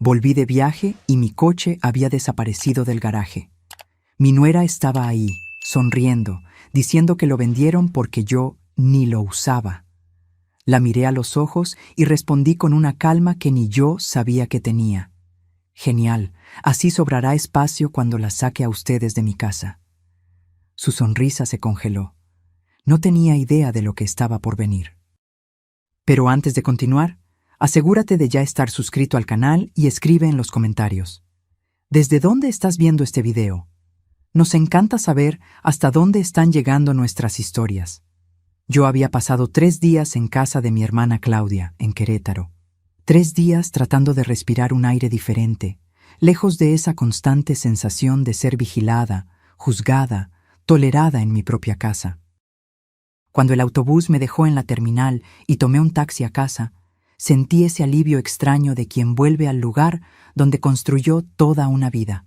Volví de viaje y mi coche había desaparecido del garaje. Mi nuera estaba ahí, sonriendo, diciendo que lo vendieron porque yo ni lo usaba. La miré a los ojos y respondí con una calma que ni yo sabía que tenía. Genial, así sobrará espacio cuando la saque a ustedes de mi casa. Su sonrisa se congeló. No tenía idea de lo que estaba por venir. Pero antes de continuar, asegúrate de ya estar suscrito al canal y escribe en los comentarios. ¿Desde dónde estás viendo este video? Nos encanta saber hasta dónde están llegando nuestras historias. Yo había pasado 3 días en casa de mi hermana Claudia, en Querétaro. 3 días tratando de respirar un aire diferente, lejos de esa constante sensación de ser vigilada, juzgada, tolerada en mi propia casa. Cuando el autobús me dejó en la terminal y tomé un taxi a casa, sentí ese alivio extraño de quien vuelve al lugar donde construyó toda una vida.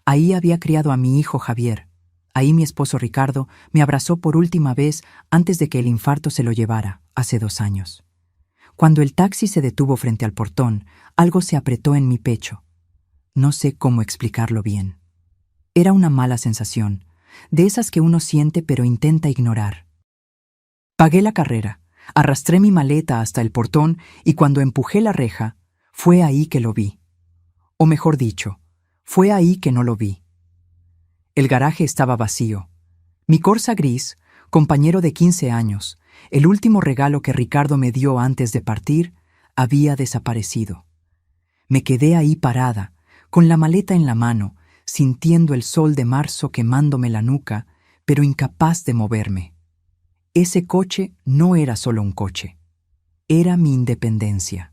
Ahí había criado a mi hijo Javier. Ahí mi esposo Ricardo me abrazó por última vez antes de que el infarto se lo llevara, hace 2 años. Cuando el taxi se detuvo frente al portón, algo se apretó en mi pecho. No sé cómo explicarlo bien. Era una mala sensación, de esas que uno siente pero intenta ignorar. Pagué la carrera, arrastré mi maleta hasta el portón y cuando empujé la reja, fue ahí que lo vi. O mejor dicho, fue ahí que no lo vi. El garaje estaba vacío. Mi Corsa gris, compañero de 15 años, el último regalo que Ricardo me dio antes de partir, había desaparecido. Me quedé ahí parada, con la maleta en la mano, sintiendo el sol de marzo quemándome la nuca, pero incapaz de moverme. Ese coche no era solo un coche. Era mi independencia.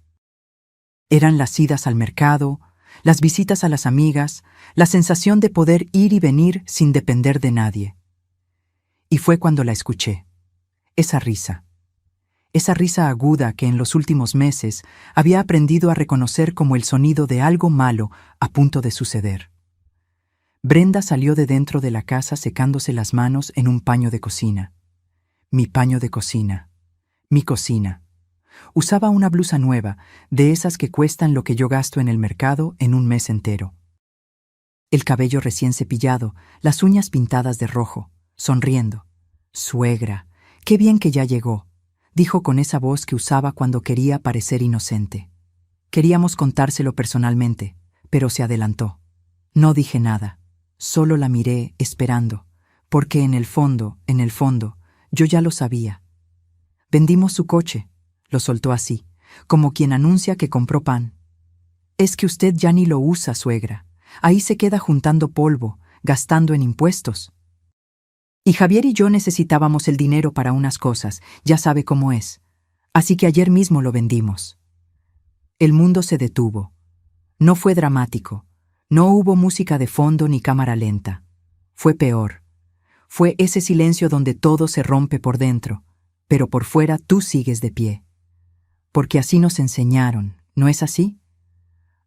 Eran las idas al mercado, las visitas a las amigas, la sensación de poder ir y venir sin depender de nadie. Y fue cuando la escuché. Esa risa aguda que en los últimos meses había aprendido a reconocer como el sonido de algo malo a punto de suceder. Brenda salió de dentro de la casa secándose las manos en un paño de cocina. Mi paño de cocina. Mi cocina. Usaba una blusa nueva, de esas que cuestan lo que yo gasto en el mercado en un mes entero. El cabello recién cepillado, las uñas pintadas de rojo, sonriendo. «Suegra, qué bien que ya llegó», dijo con esa voz que usaba cuando quería parecer inocente. Queríamos contárselo personalmente, pero se adelantó. No dije nada, solo la miré esperando, porque en el fondo, yo ya lo sabía. Vendimos su coche, lo soltó así, como quien anuncia que compró pan. Es que usted ya ni lo usa, suegra. Ahí se queda juntando polvo, gastando en impuestos. Y Javier y yo necesitábamos el dinero para unas cosas, ya sabe cómo es. Así que ayer mismo lo vendimos. El mundo se detuvo. No fue dramático. No hubo música de fondo ni cámara lenta. Fue peor. Fue ese silencio donde todo se rompe por dentro, pero por fuera tú sigues de pie. Porque así nos enseñaron, ¿no es así?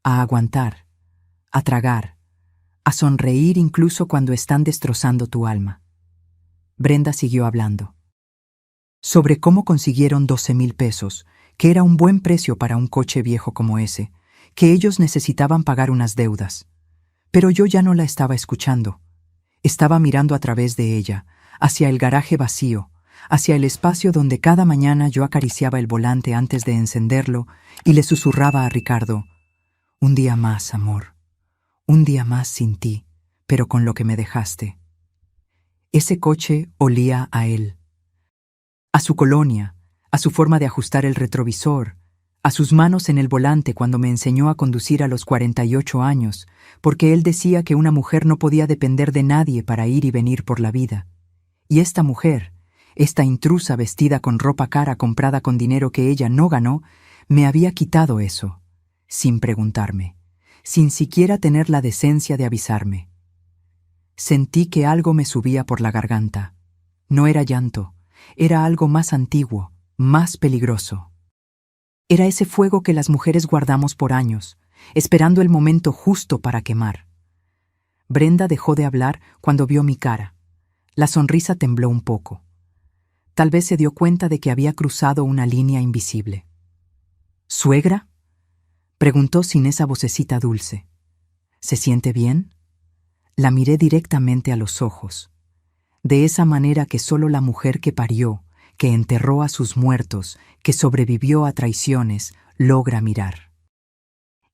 A aguantar, a tragar, a sonreír incluso cuando están destrozando tu alma. Brenda siguió hablando. Sobre cómo consiguieron 12,000 pesos, que era un buen precio para un coche viejo como ese, que ellos necesitaban pagar unas deudas. Pero yo ya no la estaba escuchando. Estaba mirando a través de ella, hacia el garaje vacío, hacia el espacio donde cada mañana yo acariciaba el volante antes de encenderlo y le susurraba a Ricardo: «Un día más, amor. Un día más sin ti, pero con lo que me dejaste». Ese coche olía a él. A su colonia, a su forma de ajustar el retrovisor, a sus manos en el volante cuando me enseñó a conducir a los 48 años, porque él decía que una mujer no podía depender de nadie para ir y venir por la vida. Y esta mujer, esta intrusa vestida con ropa cara comprada con dinero que ella no ganó, me había quitado eso, sin preguntarme, sin siquiera tener la decencia de avisarme. Sentí que algo me subía por la garganta. No era llanto, era algo más antiguo, más peligroso. Era ese fuego que las mujeres guardamos por años, esperando el momento justo para quemar. Brenda dejó de hablar cuando vio mi cara. La sonrisa tembló un poco. Tal vez se dio cuenta de que había cruzado una línea invisible. «¿Suegra?». Preguntó sin esa vocecita dulce. ¿Se siente bien? La miré directamente a los ojos, de esa manera que solo la mujer que parió, que enterró a sus muertos, que sobrevivió a traiciones, logra mirar.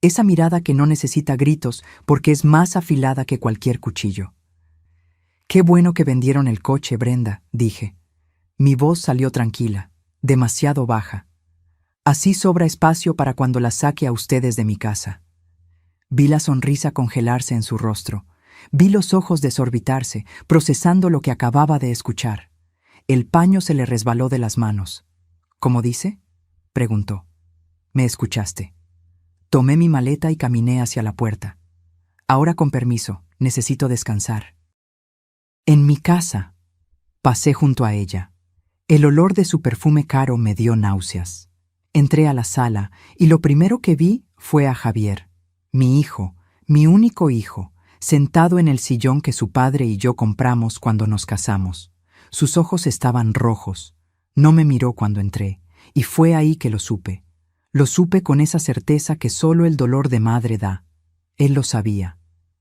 Esa mirada que no necesita gritos porque es más afilada que cualquier cuchillo. «Qué bueno que vendieron el coche, Brenda», dije. Mi voz salió tranquila, demasiado baja. Así sobra espacio para cuando la saque a ustedes de mi casa. Vi la sonrisa congelarse en su rostro. Vi los ojos desorbitarse, procesando lo que acababa de escuchar. El paño se le resbaló de las manos. «¿Cómo dice?», preguntó. «Me escuchaste». Tomé mi maleta y caminé hacia la puerta. «Ahora con permiso, necesito descansar». En mi casa. Pasé junto a ella. El olor de su perfume caro me dio náuseas. Entré a la sala y lo primero que vi fue a Javier, mi hijo, mi único hijo, sentado en el sillón que su padre y yo compramos cuando nos casamos. Sus ojos estaban rojos. No me miró cuando entré, y fue ahí que lo supe. Lo supe con esa certeza que solo el dolor de madre da. Él lo sabía.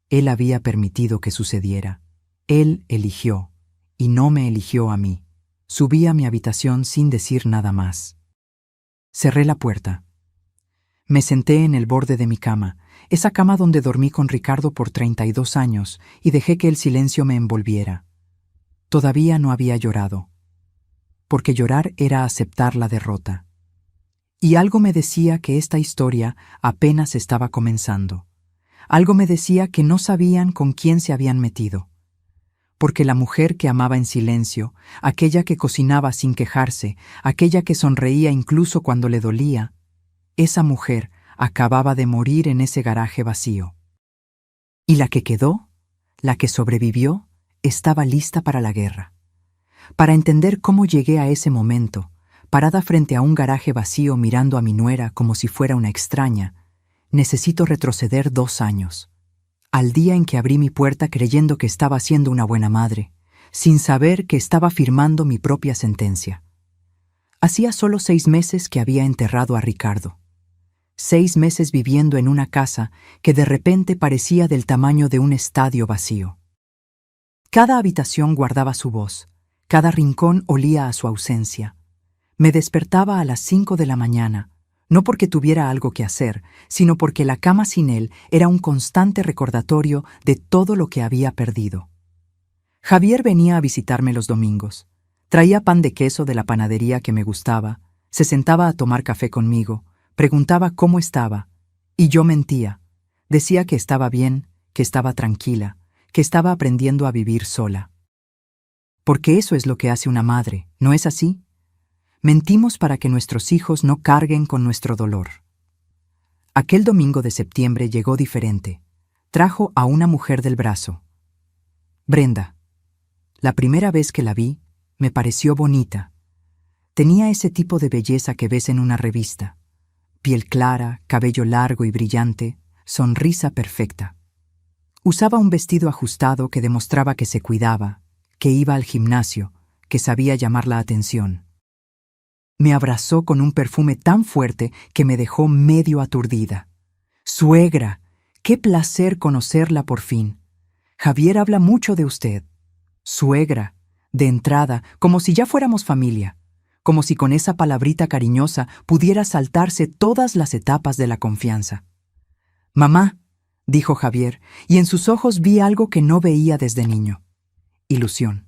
Él había permitido que sucediera. Él eligió, y no me eligió a mí. Subí a mi habitación sin decir nada más. Cerré la puerta. Me senté en el borde de mi cama, esa cama donde dormí con Ricardo por 32 años, y dejé que el silencio me envolviera. Todavía no había llorado, porque llorar era aceptar la derrota. Y algo me decía que esta historia apenas estaba comenzando. Algo me decía que no sabían con quién se habían metido. Porque la mujer que amaba en silencio, aquella que cocinaba sin quejarse, aquella que sonreía incluso cuando le dolía, esa mujer acababa de morir en ese garaje vacío. Y la que quedó, la que sobrevivió, estaba lista para la guerra. Para entender cómo llegué a ese momento, parada frente a un garaje vacío mirando a mi nuera como si fuera una extraña, necesito retroceder 2 años. Al día en que abrí mi puerta creyendo que estaba siendo una buena madre, sin saber que estaba firmando mi propia sentencia. Hacía solo 6 meses que había enterrado a Ricardo. 6 meses viviendo en una casa que de repente parecía del tamaño de un estadio vacío. Cada habitación guardaba su voz, cada rincón olía a su ausencia. Me despertaba a las 5 de la mañana, no porque tuviera algo que hacer, sino porque la cama sin él era un constante recordatorio de todo lo que había perdido. Javier venía a visitarme los domingos. Traía pan de queso de la panadería que me gustaba, se sentaba a tomar café conmigo, preguntaba cómo estaba, y yo mentía. Decía que estaba bien, que estaba tranquila, que estaba aprendiendo a vivir sola. Porque eso es lo que hace una madre, ¿no es así? Mentimos para que nuestros hijos no carguen con nuestro dolor. Aquel domingo de septiembre llegó diferente. Trajo a una mujer del brazo. Brenda. La primera vez que la vi, me pareció bonita. Tenía ese tipo de belleza que ves en una revista. Piel clara, cabello largo y brillante, sonrisa perfecta. Usaba un vestido ajustado que demostraba que se cuidaba, que iba al gimnasio, que sabía llamar la atención. Me abrazó con un perfume tan fuerte que me dejó medio aturdida. «Suegra, qué placer conocerla por fin. Javier habla mucho de usted». «Suegra», de entrada, como si ya fuéramos familia, como si con esa palabrita cariñosa pudiera saltarse todas las etapas de la confianza. «Mamá», dijo Javier, y en sus ojos vi algo que no veía desde niño. Ilusión.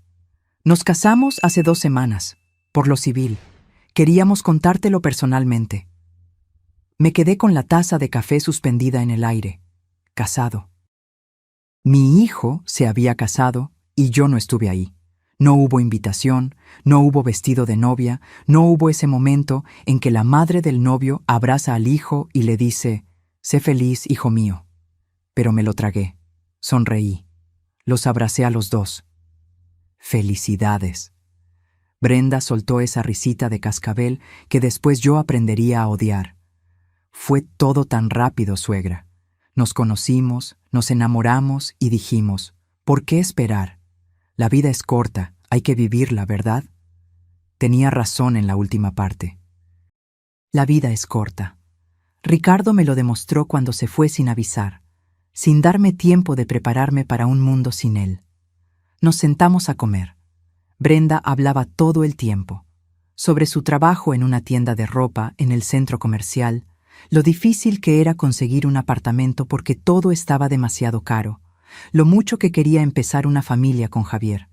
Nos casamos hace 2 semanas, por lo civil. Queríamos contártelo personalmente. Me quedé con la taza de café suspendida en el aire. Casado. Mi hijo se había casado y yo no estuve ahí. No hubo invitación, no hubo vestido de novia, no hubo ese momento en que la madre del novio abraza al hijo y le dice: «Sé feliz, hijo mío». Pero me lo tragué. Sonreí. Los abracé a los dos. Felicidades. Brenda soltó esa risita de cascabel que después yo aprendería a odiar. Fue todo tan rápido, suegra. Nos conocimos, nos enamoramos y dijimos: ¿por qué esperar? La vida es corta, hay que vivirla, ¿verdad? Tenía razón en la última parte. La vida es corta. Ricardo me lo demostró cuando se fue sin avisar, sin darme tiempo de prepararme para un mundo sin él. Nos sentamos a comer. Brenda hablaba todo el tiempo, sobre su trabajo en una tienda de ropa en el centro comercial, lo difícil que era conseguir un apartamento porque todo estaba demasiado caro, lo mucho que quería empezar una familia con Javier.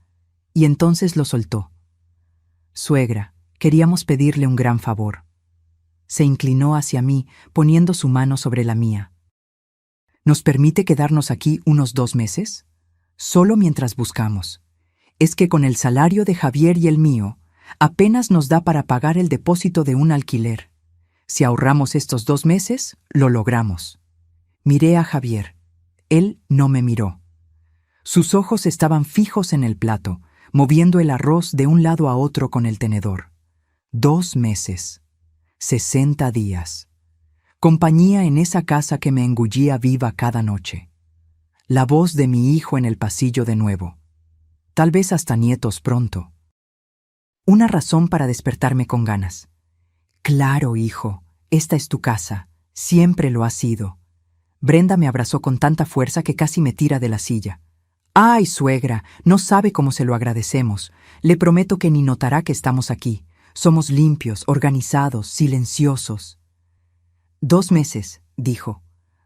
Y entonces lo soltó. Suegra, queríamos pedirle un gran favor. Se inclinó hacia mí, poniendo su mano sobre la mía. ¿Nos permite quedarnos aquí unos 2 meses? Solo mientras buscamos. Es que con el salario de Javier y el mío, apenas nos da para pagar el depósito de un alquiler. Si ahorramos estos 2 meses, lo logramos. Miré a Javier. Él no me miró. Sus ojos estaban fijos en el plato, moviendo el arroz de un lado a otro con el tenedor. 2 meses. 60 días. Compañía en esa casa que me engullía viva cada noche. La voz de mi hijo en el pasillo de nuevo. Tal vez hasta nietos pronto. Una razón para despertarme con ganas. Claro, hijo, esta es tu casa. Siempre lo ha sido. Brenda me abrazó con tanta fuerza que casi me tira de la silla. ¡Ay, suegra! No sabe cómo se lo agradecemos. Le prometo que ni notará que estamos aquí. Somos limpios, organizados, silenciosos. 2 meses, dijo.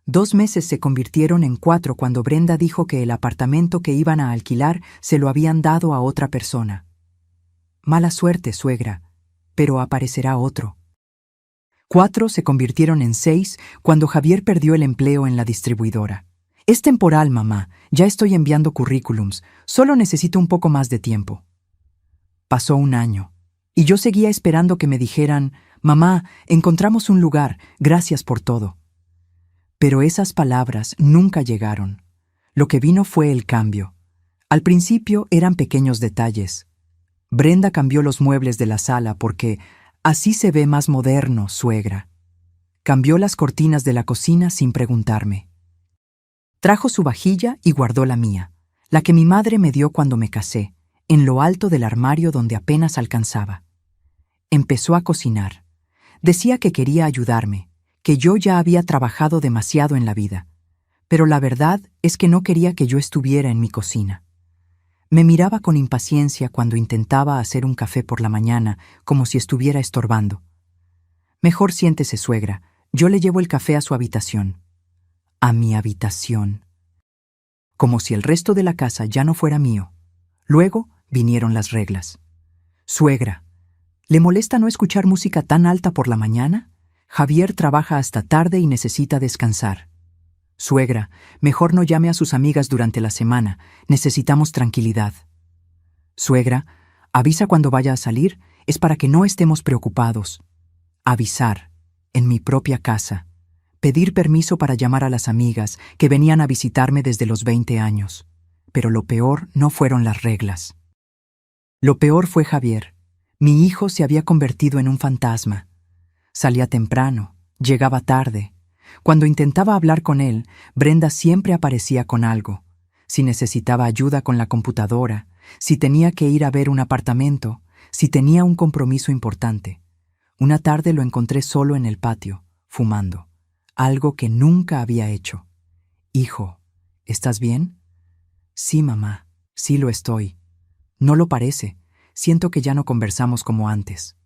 2 meses se convirtieron en 4 cuando Brenda dijo que el apartamento que iban a alquilar se lo habían dado a otra persona. Mala suerte, suegra, pero aparecerá otro. 4 se convirtieron en 6 cuando Javier perdió el empleo en la distribuidora. Es temporal, mamá. Ya estoy enviando currículums. Solo necesito un poco más de tiempo. Pasó 1 año. Y yo seguía esperando que me dijeran, mamá, encontramos un lugar, gracias por todo. Pero esas palabras nunca llegaron. Lo que vino fue el cambio. Al principio eran pequeños detalles. Brenda cambió los muebles de la sala porque así se ve más moderno, suegra. Cambió las cortinas de la cocina sin preguntarme. Trajo su vajilla y guardó la mía, la que mi madre me dio cuando me casé, en lo alto del armario donde apenas alcanzaba. Empezó a cocinar. Decía que quería ayudarme, que yo ya había trabajado demasiado en la vida, pero la verdad es que no quería que yo estuviera en mi cocina. Me miraba con impaciencia cuando intentaba hacer un café por la mañana, como si estuviera estorbando. Mejor siéntese, suegra, yo le llevo el café a su habitación. A mi habitación. Como si el resto de la casa ya no fuera mío. Luego vinieron las reglas. Suegra, ¿le molesta no escuchar música tan alta por la mañana? Javier trabaja hasta tarde y necesita descansar. Suegra, mejor no llame a sus amigas durante la semana. Necesitamos tranquilidad. Suegra, avisa cuando vaya a salir. Es para que no estemos preocupados. Avisar. En mi propia casa. Pedir permiso para llamar a las amigas que venían a visitarme desde los 20 años. Pero lo peor no fueron las reglas. Lo peor fue Javier. Mi hijo se había convertido en un fantasma. Salía temprano, llegaba tarde. Cuando intentaba hablar con él, Brenda siempre aparecía con algo. Si necesitaba ayuda con la computadora, si tenía que ir a ver un apartamento, si tenía un compromiso importante. Una tarde lo encontré solo en el patio, fumando. Algo que nunca había hecho. Hijo, ¿estás bien? Sí, mamá, sí lo estoy. No lo parece. Siento que ya no conversamos como antes.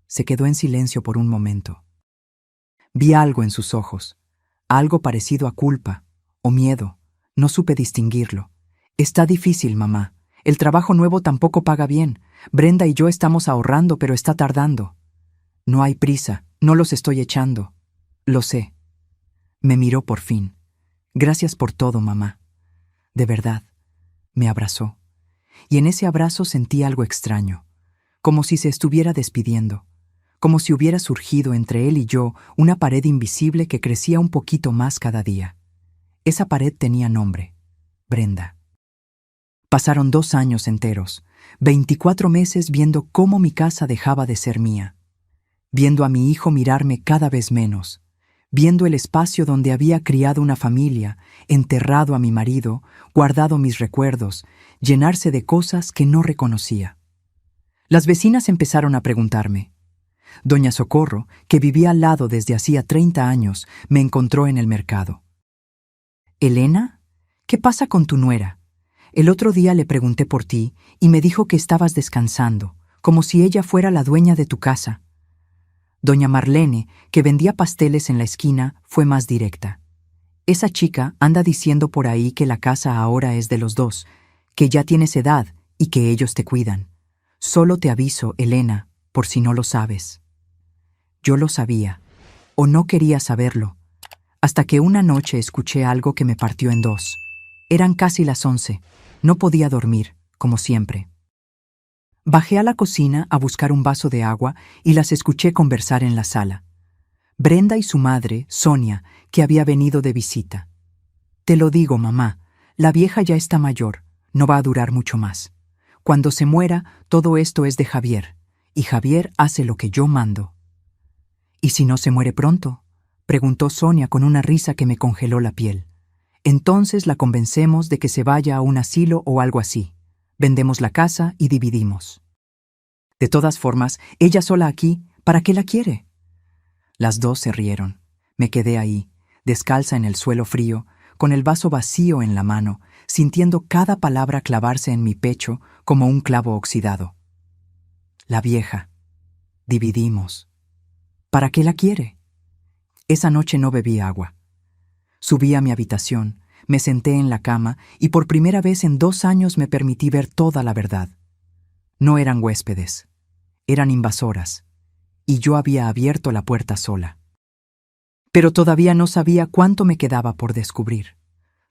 Se quedó en silencio por un momento. Vi algo en sus ojos, algo parecido a culpa o miedo. No supe distinguirlo. Está difícil, mamá. El trabajo nuevo tampoco paga bien. Brenda y yo estamos ahorrando, pero está tardando. No hay prisa, no los estoy echando. Lo sé. Me miró por fin. Gracias por todo, mamá. De verdad. Me abrazó. Y en ese abrazo sentí algo extraño, como si se estuviera despidiendo, como si hubiera surgido entre él y yo una pared invisible que crecía un poquito más cada día. Esa pared tenía nombre: Brenda. Pasaron 2 años enteros, 24 meses viendo cómo mi casa dejaba de ser mía, viendo a mi hijo mirarme cada vez menos, viendo el espacio donde había criado una familia, enterrado a mi marido, guardado mis recuerdos, llenarse de cosas que no reconocía. Las vecinas empezaron a preguntarme: Doña Socorro, que vivía al lado desde hacía 30 años, me encontró en el mercado. «Elena, ¿qué pasa con tu nuera? El otro día le pregunté por ti y me dijo que estabas descansando, como si ella fuera la dueña de tu casa». Doña Marlene, que vendía pasteles en la esquina, fue más directa. «Esa chica anda diciendo por ahí que la casa ahora es de los dos, que ya tienes edad y que ellos te cuidan. Solo te aviso, Elena, por si no lo sabes». Yo lo sabía, o no quería saberlo, hasta que una noche escuché algo que me partió en dos. Eran casi las 11. No podía dormir, como siempre. Bajé a la cocina a buscar un vaso de agua y las escuché conversar en la sala. Brenda y su madre, Sonia, que había venido de visita. «Te lo digo, mamá, la vieja ya está mayor, no va a durar mucho más. Cuando se muera, todo esto es de Javier, y Javier hace lo que yo mando». «¿Y si no se muere pronto?», preguntó Sonia con una risa que me congeló la piel. «Entonces la convencemos de que se vaya a un asilo o algo así. Vendemos la casa y dividimos. De todas formas, ella sola aquí, ¿para qué la quiere?». Las dos se rieron. Me quedé ahí, descalza en el suelo frío, con el vaso vacío en la mano, sintiendo cada palabra clavarse en mi pecho como un clavo oxidado. La vieja. Dividimos. ¿Para qué la quiere? Esa noche no bebí agua. Subí a mi habitación, me senté en la cama y por primera vez en 2 años me permití ver toda la verdad. No eran huéspedes, eran invasoras, y yo había abierto la puerta sola. Pero todavía no sabía cuánto me quedaba por descubrir.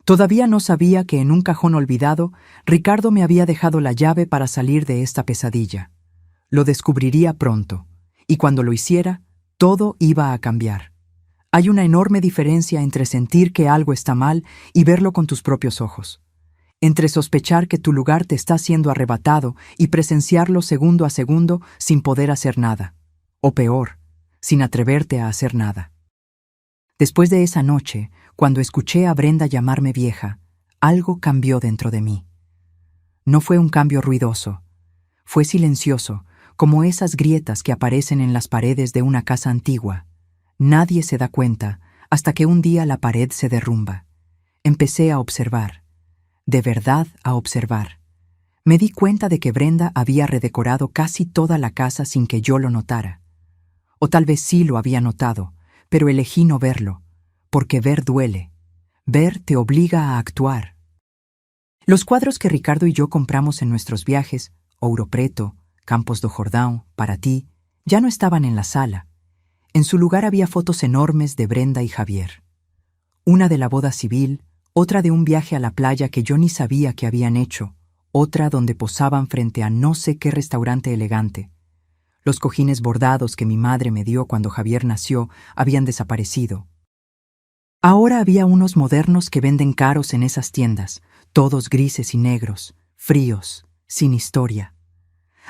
Todavía no sabía que en un cajón olvidado, Ricardo me había dejado la llave para salir de esta pesadilla. Lo descubriría pronto, y cuando lo hiciera, todo iba a cambiar. Hay una enorme diferencia entre sentir que algo está mal y verlo con tus propios ojos. Entre sospechar que tu lugar te está siendo arrebatado y presenciarlo segundo a segundo sin poder hacer nada. O peor, sin atreverte a hacer nada. Después de esa noche, cuando escuché a Brenda llamarme vieja, algo cambió dentro de mí. No fue un cambio ruidoso. Fue silencioso, como esas grietas que aparecen en las paredes de una casa antigua. Nadie se da cuenta hasta que un día la pared se derrumba. Empecé a observar, de verdad a observar. Me di cuenta de que Brenda había redecorado casi toda la casa sin que yo lo notara. O tal vez sí lo había notado, pero elegí no verlo, porque ver duele. Ver te obliga a actuar. Los cuadros que Ricardo y yo compramos en nuestros viajes, Ouro Preto, Campos do Jordão, Paraty, ya no estaban en la sala. En su lugar había fotos enormes de Brenda y Javier. Una de la boda civil, otra de un viaje a la playa que yo ni sabía que habían hecho, otra donde posaban frente a no sé qué restaurante elegante. Los cojines bordados que mi madre me dio cuando Javier nació habían desaparecido. Ahora había unos modernos que venden caros en esas tiendas, todos grises y negros, fríos, sin historia.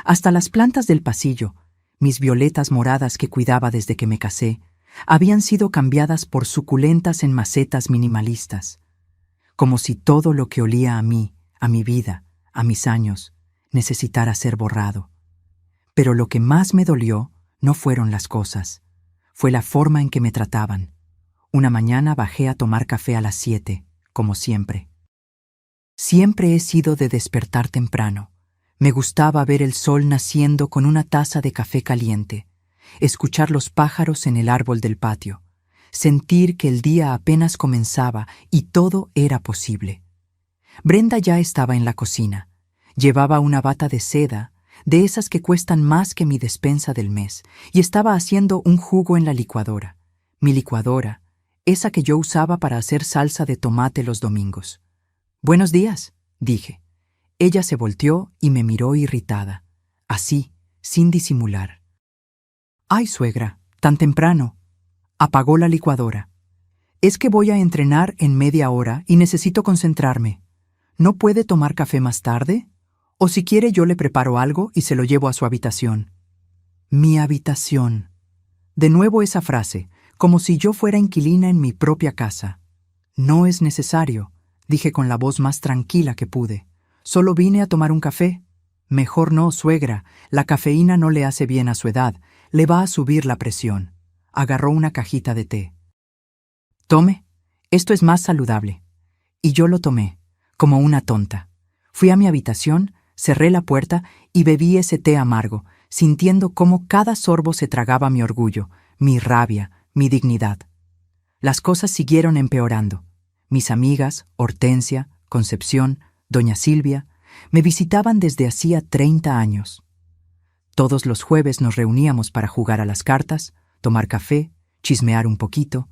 Hasta las plantas del pasillo, mis violetas moradas que cuidaba desde que me casé, habían sido cambiadas por suculentas en macetas minimalistas, como si todo lo que olía a mí, a mi vida, a mis años, necesitara ser borrado. Pero lo que más me dolió no fueron las cosas, fue la forma en que me trataban. Una mañana bajé a tomar café a las 7, como siempre. Siempre he sido de despertar temprano. Me gustaba ver el sol naciendo con una taza de café caliente, escuchar los pájaros en el árbol del patio, sentir que el día apenas comenzaba y todo era posible. Brenda ya estaba en la cocina. Llevaba una bata de seda, de esas que cuestan más que mi despensa del mes, y estaba haciendo un jugo en la licuadora. Mi licuadora, esa que yo usaba para hacer salsa de tomate los domingos. «Buenos días», dije. Ella se volteó y me miró irritada, así, sin disimular. «Ay, suegra, tan temprano». Apagó la licuadora. «Es que voy a entrenar en media hora y necesito concentrarme. ¿No puede tomar café más tarde? O si quiere yo le preparo algo y se lo llevo a su habitación». Mi habitación. De nuevo esa frase, como si yo fuera inquilina en mi propia casa. «No es necesario», dije con la voz más tranquila que pude. «Solo vine a tomar un café». «Mejor no, suegra, la cafeína no le hace bien a su edad. Le va a subir la presión. Agarró una cajita de té. Tome, esto es más saludable. Y yo lo tomé, como una tonta. Fui a mi habitación, cerré la puerta y bebí ese té amargo, sintiendo cómo cada sorbo se tragaba mi orgullo, mi rabia, mi dignidad. Las cosas siguieron empeorando. Mis amigas, Hortensia, Concepción, doña Silvia, me visitaban desde hacía 30 años. Todos los jueves nos reuníamos para jugar a las cartas, tomar café, chismear un poquito.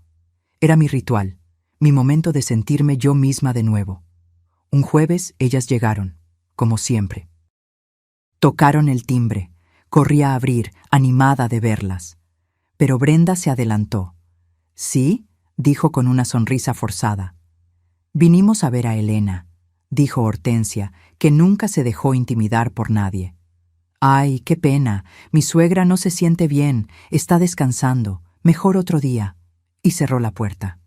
Era mi ritual, mi momento de sentirme yo misma de nuevo. Un jueves ellas llegaron, como siempre. Tocaron el timbre. Corrí a abrir, animada de verlas. Pero Brenda se adelantó. «¿Sí?», dijo con una sonrisa forzada. «Vinimos a ver a Elena», dijo Hortensia, que nunca se dejó intimidar por nadie. «Ay, qué pena, mi suegra no se siente bien, está descansando, mejor otro día», y cerró la puerta.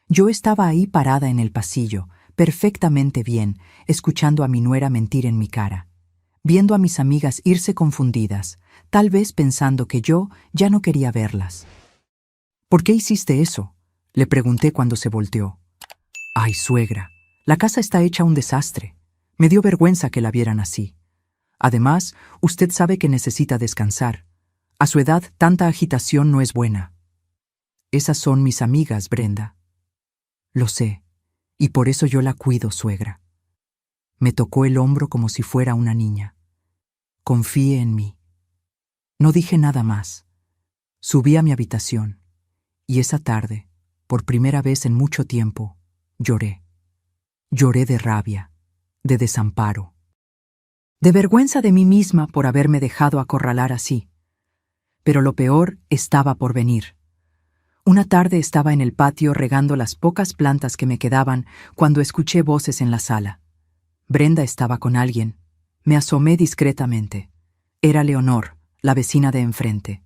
Yo estaba ahí parada en el pasillo, perfectamente bien, escuchando a mi nuera mentir en mi cara, viendo a mis amigas irse confundidas, tal vez pensando que yo ya no quería verlas. «¿Por qué hiciste eso?», le pregunté cuando se volteó. «Ay, suegra, la casa está hecha un desastre. Me dio vergüenza que la vieran así. Además, usted sabe que necesita descansar. A su edad, tanta agitación no es buena». «Esas son mis amigas, Brenda». «Lo sé, y por eso yo la cuido, suegra». Me tocó el hombro como si fuera una niña. «Confíe en mí». No dije nada más. Subí a mi habitación, y esa tarde, por primera vez en mucho tiempo, lloré. Lloré de rabia, de desamparo, de vergüenza de mí misma por haberme dejado acorralar así. Pero lo peor estaba por venir. Una tarde estaba en el patio regando las pocas plantas que me quedaban cuando escuché voces en la sala. Brenda estaba con alguien. Me asomé discretamente. Era Leonor, la vecina de enfrente.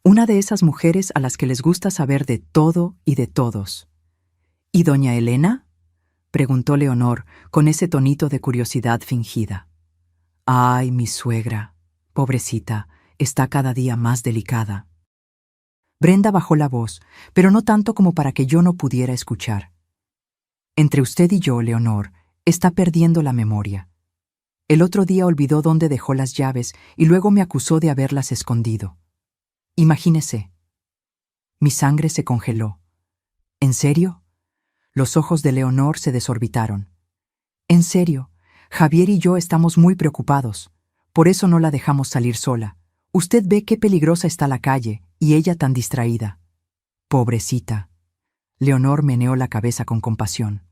Una de esas mujeres a las que les gusta saber de todo y de todos. «¿Y doña Elena?», preguntó Leonor con ese tonito de curiosidad fingida. «Ay, mi suegra, pobrecita, está cada día más delicada». Brenda bajó la voz, pero no tanto como para que yo no pudiera escuchar. «Entre usted y yo, Leonor, está perdiendo la memoria. El otro día olvidó dónde dejó las llaves y luego me acusó de haberlas escondido. Imagínese». Mi sangre se congeló. «¿En serio?». Los ojos de Leonor se desorbitaron. «En serio, Javier y yo estamos muy preocupados. Por eso no la dejamos salir sola. Usted ve qué peligrosa está la calle y ella tan distraída». «Pobrecita». Leonor meneó la cabeza con compasión.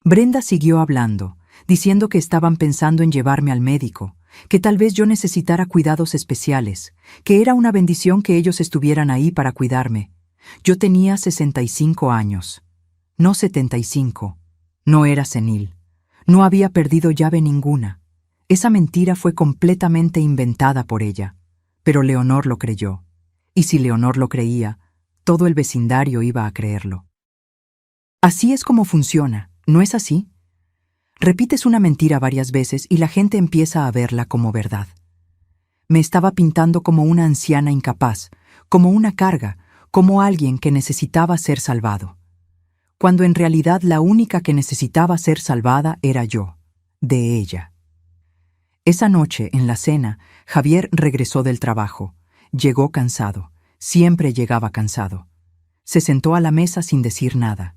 Brenda siguió hablando, diciendo que estaban pensando en llevarme al médico, que tal vez yo necesitara cuidados especiales, que era una bendición que ellos estuvieran ahí para cuidarme. Yo tenía 65 años, no 75. No era senil. No había perdido llave ninguna. Esa mentira fue completamente inventada por ella. Pero Leonor lo creyó. Y si Leonor lo creía, todo el vecindario iba a creerlo. Así es como funciona, ¿no es así? Repites una mentira varias veces y la gente empieza a verla como verdad. Me estaba pintando como una anciana incapaz, como una carga, como alguien que necesitaba ser salvado. Cuando en realidad la única que necesitaba ser salvada era yo, de ella. Esa noche, en la cena, Javier regresó del trabajo. Llegó cansado. Siempre llegaba cansado. Se sentó a la mesa sin decir nada.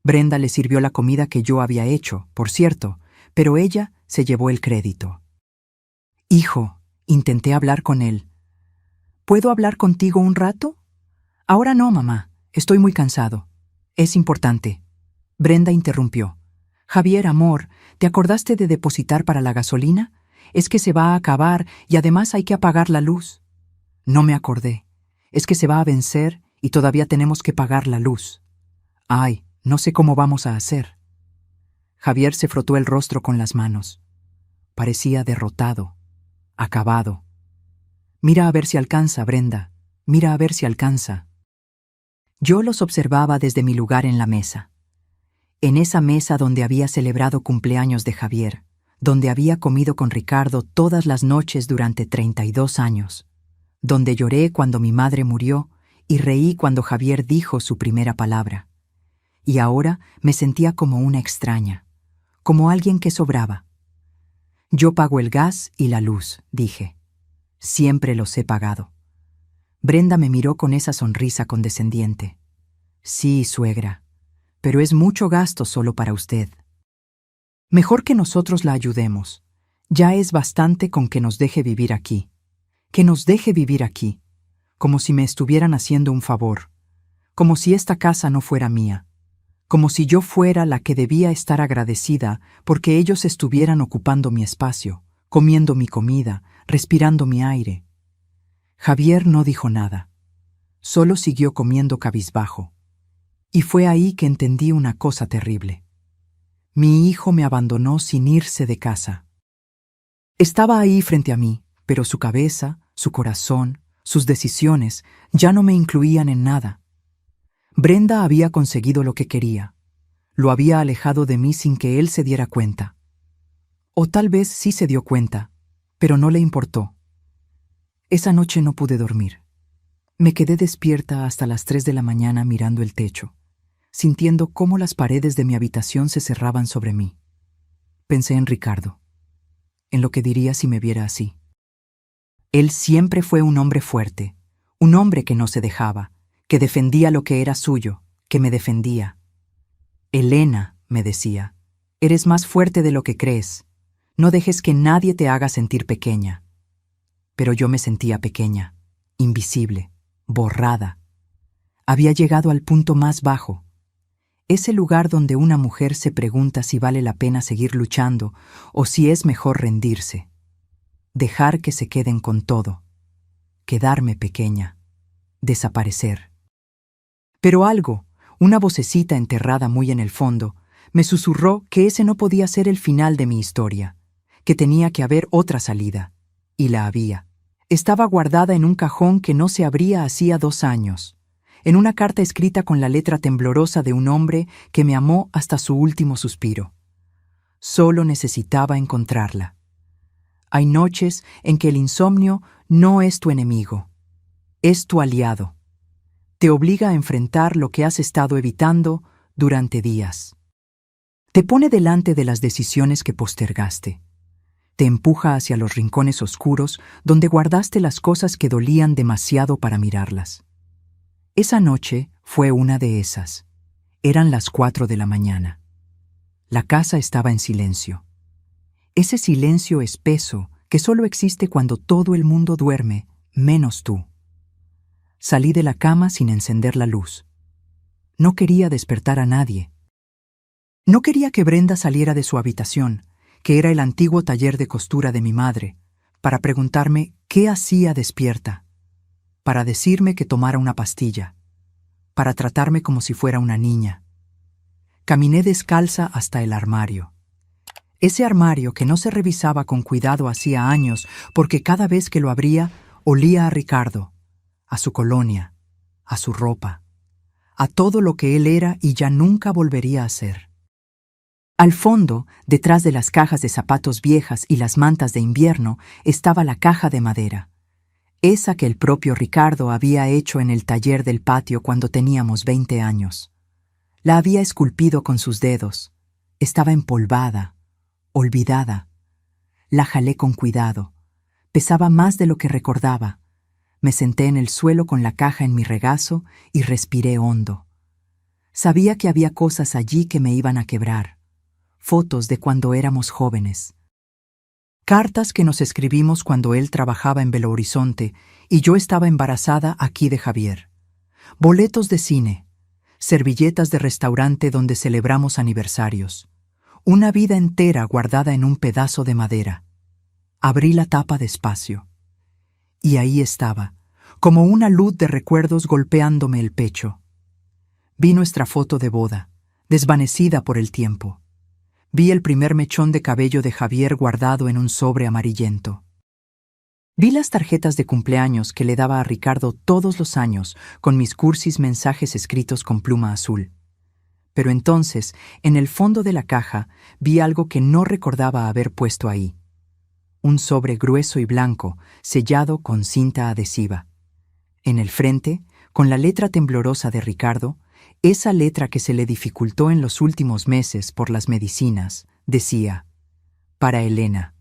Brenda le sirvió la comida que yo había hecho, por cierto, pero ella se llevó el crédito. «Hijo», intenté hablar con él. «¿Puedo hablar contigo un rato?». «Ahora no, mamá. Estoy muy cansado. Es importante». Brenda interrumpió. «Javier, amor, ¿te acordaste de depositar para la gasolina? Es que se va a acabar y además hay que apagar la luz». «No me acordé. Es que se va a vencer y todavía tenemos que pagar la luz». «Ay, no sé cómo vamos a hacer». Javier se frotó el rostro con las manos. Parecía derrotado, acabado. «Mira a ver si alcanza, Brenda. Mira a ver si alcanza». Yo los observaba desde mi lugar en la mesa. En esa mesa donde había celebrado cumpleaños de Javier, donde había comido con Ricardo todas las noches durante 32 años. donde lloré cuando mi madre murió y reí cuando Javier dijo su primera palabra. Y ahora me sentía como una extraña, como alguien que sobraba. Yo pago el gas y la luz, dije. Siempre los he pagado. Brenda me miró con esa sonrisa condescendiente. Sí, suegra, pero es mucho gasto solo para usted. Mejor que nosotros la ayudemos. Ya es bastante con que nos deje vivir aquí. Que nos deje vivir aquí, como si me estuvieran haciendo un favor, como si esta casa no fuera mía, como si yo fuera la que debía estar agradecida porque ellos estuvieran ocupando mi espacio, comiendo mi comida, respirando mi aire. Javier no dijo nada, solo siguió comiendo cabizbajo. Y fue ahí que entendí una cosa terrible. Mi hijo me abandonó sin irse de casa. Estaba ahí frente a mí, pero su cabeza, su corazón, sus decisiones ya no me incluían en nada. Brenda había conseguido lo que quería. Lo había alejado de mí sin que él se diera cuenta. O tal vez sí se dio cuenta, pero no le importó. Esa noche no pude dormir. Me quedé despierta hasta las 3 de la mañana mirando el techo, sintiendo cómo las paredes de mi habitación se cerraban sobre mí. Pensé en Ricardo, en lo que diría si me viera así. Él siempre fue un hombre fuerte, un hombre que no se dejaba, que defendía lo que era suyo, que me defendía. Elena, me decía, eres más fuerte de lo que crees. No dejes que nadie te haga sentir pequeña. Pero yo me sentía pequeña, invisible, borrada. Había llegado al punto más bajo. Ese lugar donde una mujer se pregunta si vale la pena seguir luchando o si es mejor rendirse. Dejar que se queden con todo. Quedarme pequeña. Desaparecer. Pero algo, una vocecita enterrada muy en el fondo, me susurró que ese no podía ser el final de mi historia, que tenía que haber otra salida. Y la había. Estaba guardada en un cajón que no se abría hacía 2 años, en una carta escrita con la letra temblorosa de un hombre que me amó hasta su último suspiro. Solo necesitaba encontrarla. Hay noches en que el insomnio no es tu enemigo, es tu aliado. Te obliga a enfrentar lo que has estado evitando durante días. Te pone delante de las decisiones que postergaste. Te empuja hacia los rincones oscuros donde guardaste las cosas que dolían demasiado para mirarlas. Esa noche fue una de esas. Eran las 4 de la mañana. La casa estaba en silencio. Ese silencio espeso que solo existe cuando todo el mundo duerme, menos tú. Salí de la cama sin encender la luz. No quería despertar a nadie. No quería que Brenda saliera de su habitación, que era el antiguo taller de costura de mi madre, para preguntarme qué hacía despierta, para decirme que tomara una pastilla, para tratarme como si fuera una niña. Caminé descalza hasta el armario. Ese armario que no se revisaba con cuidado hacía años porque cada vez que lo abría olía a Ricardo, a su colonia, a su ropa, a todo lo que él era y ya nunca volvería a ser. Al fondo, detrás de las cajas de zapatos viejas y las mantas de invierno, estaba la caja de madera, esa que el propio Ricardo había hecho en el taller del patio cuando teníamos 20 años. La había esculpido con sus dedos. Estaba empolvada, olvidada. La jalé con cuidado. Pesaba más de lo que recordaba. Me senté en el suelo con la caja en mi regazo y respiré hondo. Sabía que había cosas allí que me iban a quebrar. Fotos de cuando éramos jóvenes. Cartas que nos escribimos cuando él trabajaba en Belo Horizonte y yo estaba embarazada aquí de Javier. Boletos de cine. Servilletas de restaurante donde celebramos aniversarios. Una vida entera guardada en un pedazo de madera. Abrí la tapa despacio. Y ahí estaba, como una luz de recuerdos golpeándome el pecho. Vi nuestra foto de boda, desvanecida por el tiempo. Vi el primer mechón de cabello de Javier guardado en un sobre amarillento. Vi las tarjetas de cumpleaños que le daba a Ricardo todos los años con mis cursis mensajes escritos con pluma azul. Pero entonces, en el fondo de la caja, vi algo que no recordaba haber puesto ahí. un sobre grueso y blanco, sellado con cinta adhesiva. En el frente, con la letra temblorosa de Ricardo, esa letra que se le dificultó en los últimos meses por las medicinas, decía: «Para Elena,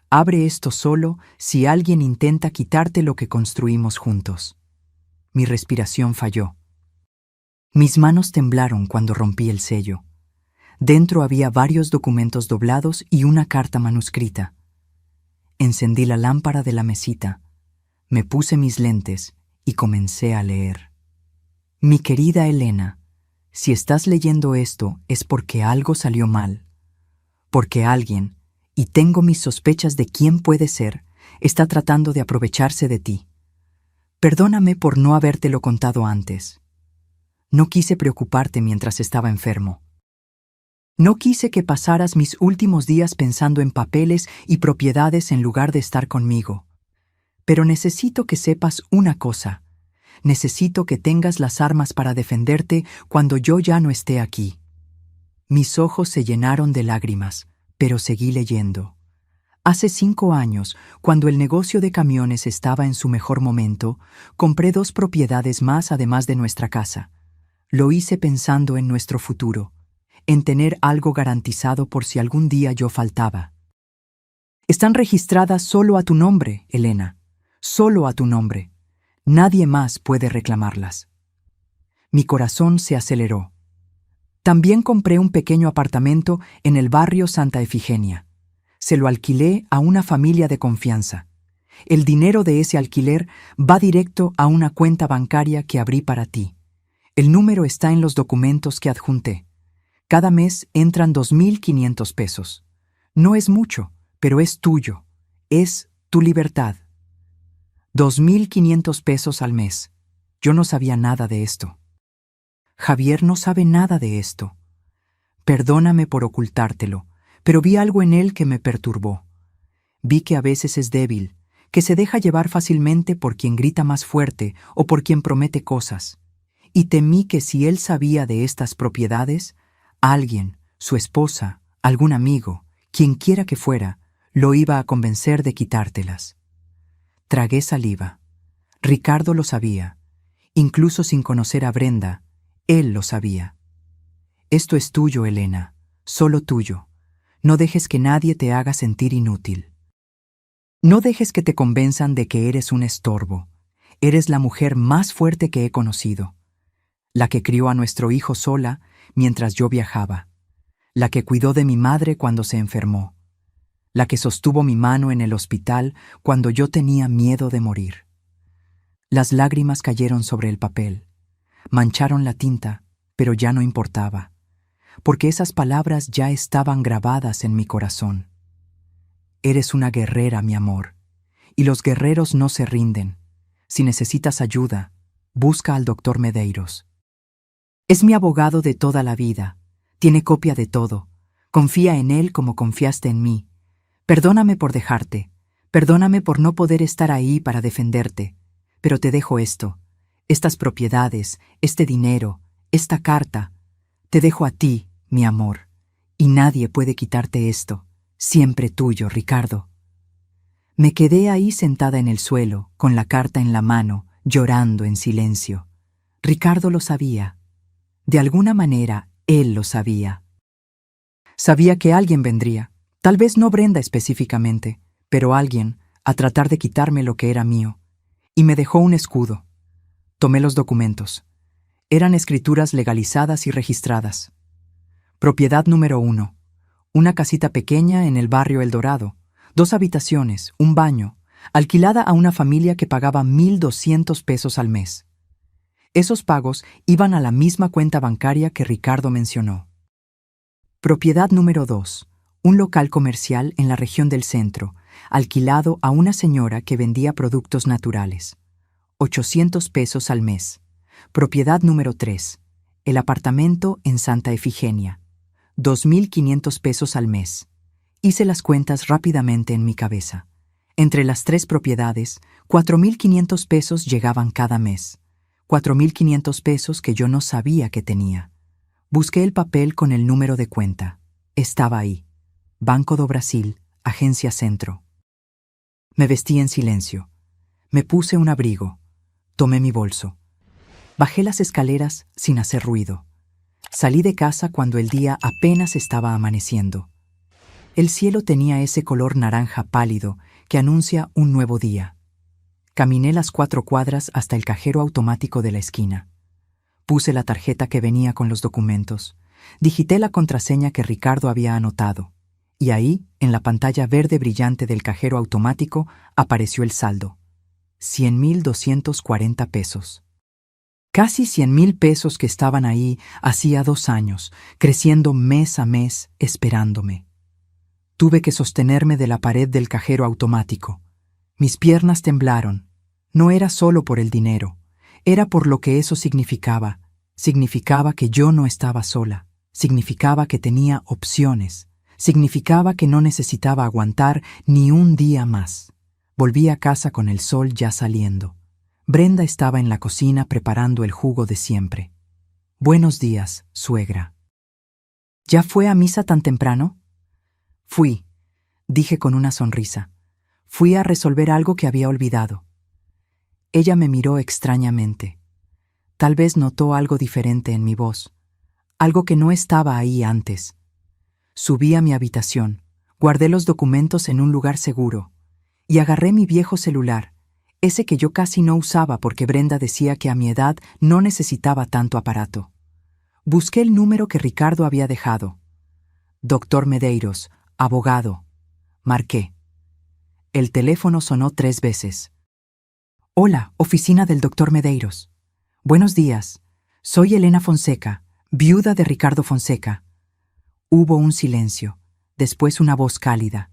abre esto solo si alguien intenta quitarte lo que construimos juntos». Mi respiración falló. Mis manos temblaron cuando rompí el sello. Dentro había varios documentos doblados y una carta manuscrita. Encendí la lámpara de la mesita, me puse mis lentes y comencé a leer. Mi querida Elena, si estás leyendo esto es porque algo salió mal. Porque alguien, y tengo mis sospechas de quién puede ser, está tratando de aprovecharse de ti. Perdóname por no habértelo contado antes. No quise preocuparte mientras estaba enfermo. No quise que pasaras mis últimos días pensando en papeles y propiedades en lugar de estar conmigo. Pero necesito que sepas una cosa. Necesito que tengas las armas para defenderte cuando yo ya no esté aquí. Mis ojos se llenaron de lágrimas, pero seguí leyendo. Hace 5 años, cuando el negocio de camiones estaba en su mejor momento, compré 2 propiedades más además de nuestra casa. Lo hice pensando en nuestro futuro, en tener algo garantizado por si algún día yo faltaba. Están registradas solo a tu nombre, Elena, solo a tu nombre. Nadie más puede reclamarlas. Mi corazón se aceleró. También compré un pequeño apartamento en el barrio Santa Efigenia. Se lo alquilé a una familia de confianza. El dinero de ese alquiler va directo a una cuenta bancaria que abrí para ti. El número está en los documentos que adjunté. Cada mes entran 2.500 pesos. No es mucho, pero es tuyo. Es tu libertad. 2.500 pesos al mes. Yo no sabía nada de esto. Javier no sabe nada de esto. Perdóname por ocultártelo, pero vi algo en él que me perturbó. Vi que a veces es débil, que se deja llevar fácilmente por quien grita más fuerte o por quien promete cosas. Y temí que si él sabía de estas propiedades, alguien, su esposa, algún amigo, quien quiera que fuera, lo iba a convencer de quitártelas. Tragué saliva. Ricardo lo sabía. Incluso sin conocer a Brenda, él lo sabía. Esto es tuyo, Elena, solo tuyo. No dejes que nadie te haga sentir inútil. No dejes que te convenzan de que eres un estorbo. Eres la mujer más fuerte que he conocido. La que crió a nuestro hijo sola mientras yo viajaba. La que cuidó de mi madre cuando se enfermó. La que sostuvo mi mano en el hospital cuando yo tenía miedo de morir. Las lágrimas cayeron sobre el papel. Mancharon la tinta, pero ya no importaba, porque esas palabras ya estaban grabadas en mi corazón. Eres una guerrera, mi amor, y los guerreros no se rinden. Si necesitas ayuda, busca al doctor Medeiros. Es mi abogado de toda la vida, tiene copia de todo, confía en él como confiaste en mí. Perdóname por dejarte, perdóname por no poder estar ahí para defenderte, pero te dejo esto, estas propiedades, este dinero, esta carta. Te dejo a ti, mi amor, y nadie puede quitarte esto. Siempre tuyo, Ricardo. Me quedé ahí sentada en el suelo, con la carta en la mano, llorando en silencio. Ricardo lo sabía. De alguna manera, él lo sabía. Sabía que alguien vendría, tal vez no Brenda específicamente, pero alguien, a tratar de quitarme lo que era mío. Y me dejó un escudo. Tomé los documentos. Eran escrituras legalizadas y registradas. Propiedad número 1. Una casita pequeña en el barrio El Dorado, 2 habitaciones, un baño, alquilada a una familia que pagaba 1.200 pesos al mes. Esos pagos iban a la misma cuenta bancaria que Ricardo mencionó. Propiedad número 2. Un local comercial en la región del centro, alquilado a una señora que vendía productos naturales. 800 pesos al mes. Propiedad número 3. El apartamento en Santa Efigenia. 2.500 pesos al mes. Hice las cuentas rápidamente en mi cabeza. Entre las 3 propiedades, 4.500 pesos llegaban cada mes. 4.500 pesos que yo no sabía que tenía. Busqué el papel con el número de cuenta. Estaba ahí. Banco do Brasil, Agencia Centro. Me vestí en silencio. Me puse un abrigo. Tomé mi bolso. Bajé las escaleras sin hacer ruido. Salí de casa cuando el día apenas estaba amaneciendo. El cielo tenía ese color naranja pálido que anuncia un nuevo día. Caminé las 4 cuadras hasta el cajero automático de la esquina. Puse la tarjeta que venía con los documentos. Digité la contraseña que Ricardo había anotado. Y ahí, en la pantalla verde brillante del cajero automático, apareció el saldo. 100.240 pesos. Casi 100.000 pesos que estaban ahí hacía 2 años, creciendo mes a mes, esperándome. Tuve que sostenerme de la pared del cajero automático. Mis piernas temblaron. No era solo por el dinero, era por lo que eso significaba. Significaba que yo no estaba sola, significaba que tenía opciones, significaba que no necesitaba aguantar ni un día más. Volví a casa con el sol ya saliendo. Brenda estaba en la cocina preparando el jugo de siempre. «Buenos días, suegra». «¿Ya fue a misa tan temprano?» «Fui», dije con una sonrisa. «Fui a resolver algo que había olvidado». Ella me miró extrañamente. Tal vez notó algo diferente en mi voz, algo que no estaba ahí antes. Subí a mi habitación, guardé los documentos en un lugar seguro y agarré mi viejo celular, ese que yo casi no usaba porque Brenda decía que a mi edad no necesitaba tanto aparato. Busqué el número que Ricardo había dejado. «Doctor Medeiros, abogado». Marqué. El teléfono sonó 3 veces. «Hola, oficina del doctor Medeiros. Buenos días. Soy Elena Fonseca, viuda de Ricardo Fonseca». Hubo un silencio, después una voz cálida.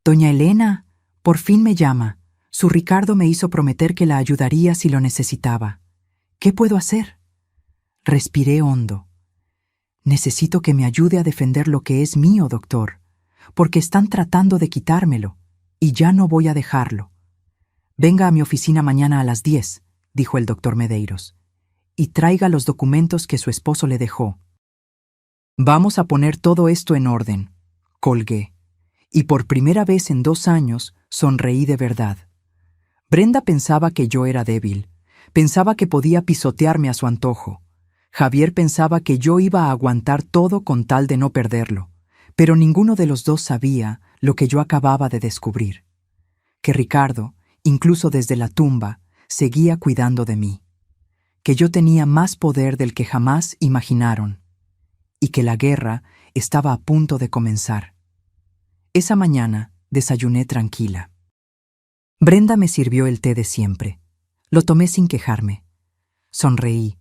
«Doña Elena, por fin me llama. Su Ricardo me hizo prometer que la ayudaría si lo necesitaba. ¿Qué puedo hacer?» Respiré hondo. «Necesito que me ayude a defender lo que es mío, doctor, porque están tratando de quitármelo, y ya no voy a dejarlo». «Venga a mi oficina mañana a las 10», dijo el doctor Medeiros, «y traiga los documentos que su esposo le dejó». «Vamos a poner todo esto en orden», colgué, y por primera vez en 2 años sonreí de verdad. Brenda pensaba que yo era débil, pensaba que podía pisotearme a su antojo. Javier pensaba que yo iba a aguantar todo con tal de no perderlo, pero ninguno de los dos sabía lo que yo acababa de descubrir. Que Ricardo, incluso desde la tumba, seguía cuidando de mí. Que yo tenía más poder del que jamás imaginaron. Y que la guerra estaba a punto de comenzar. Esa mañana desayuné tranquila. Brenda me sirvió el té de siempre. Lo tomé sin quejarme. Sonreí.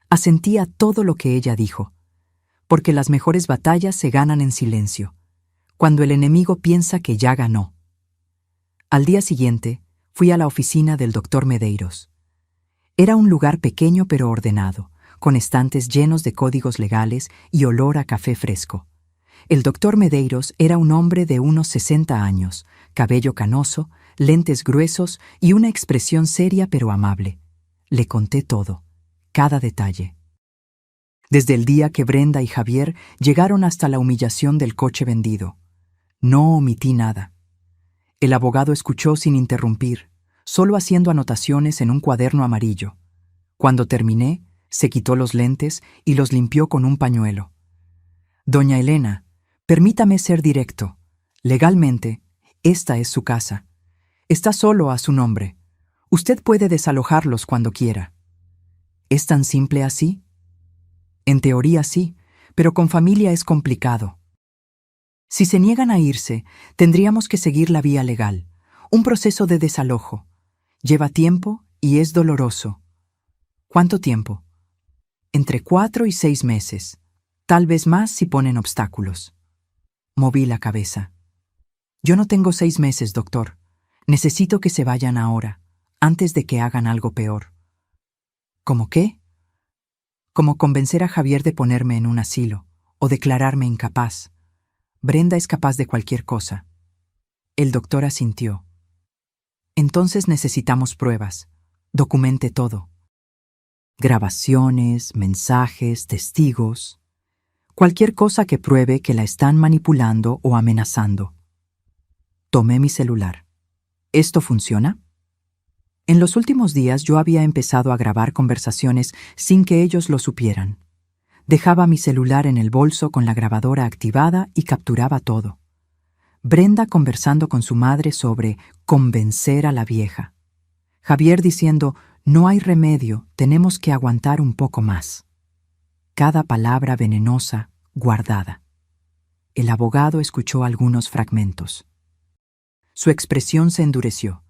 Asentí a todo lo que ella dijo. Porque las mejores batallas se ganan en silencio, cuando el enemigo piensa que ya ganó. Al día siguiente, fui a la oficina del doctor Medeiros. Era un lugar pequeño pero ordenado, con estantes llenos de códigos legales y olor a café fresco. El doctor Medeiros era un hombre de unos 60 años, cabello canoso, lentes gruesos y una expresión seria pero amable. Le conté todo, cada detalle. Desde el día que Brenda y Javier llegaron hasta la humillación del coche vendido. No omití nada. El abogado escuchó sin interrumpir, solo haciendo anotaciones en un cuaderno amarillo. Cuando terminé, se quitó los lentes y los limpió con un pañuelo. «Doña Elena, permítame ser directo. Legalmente, esta es su casa. Está solo a su nombre. Usted puede desalojarlos cuando quiera». ¿Es tan simple así? En teoría sí, pero con familia es complicado. Si se niegan a irse, tendríamos que seguir la vía legal, un proceso de desalojo. Lleva tiempo y es doloroso. ¿Cuánto tiempo? Entre 4 y 6 meses, tal vez más si ponen obstáculos. Moví la cabeza. Yo no tengo 6 meses, doctor. Necesito que se vayan ahora, antes de que hagan algo peor. ¿Cómo qué? Como convencer a Javier de ponerme en un asilo o declararme incapaz. Brenda es capaz de cualquier cosa. El doctor asintió. Entonces necesitamos pruebas. Documente todo. Grabaciones, mensajes, testigos. Cualquier cosa que pruebe que la están manipulando o amenazando. Tomé mi celular. ¿Esto funciona? En los últimos días yo había empezado a grabar conversaciones sin que ellos lo supieran. Dejaba mi celular en el bolso con la grabadora activada y capturaba todo. Brenda conversando con su madre sobre convencer a la vieja. Javier diciendo, no hay remedio, tenemos que aguantar un poco más. Cada palabra venenosa, guardada. El abogado escuchó algunos fragmentos. Su expresión se endureció.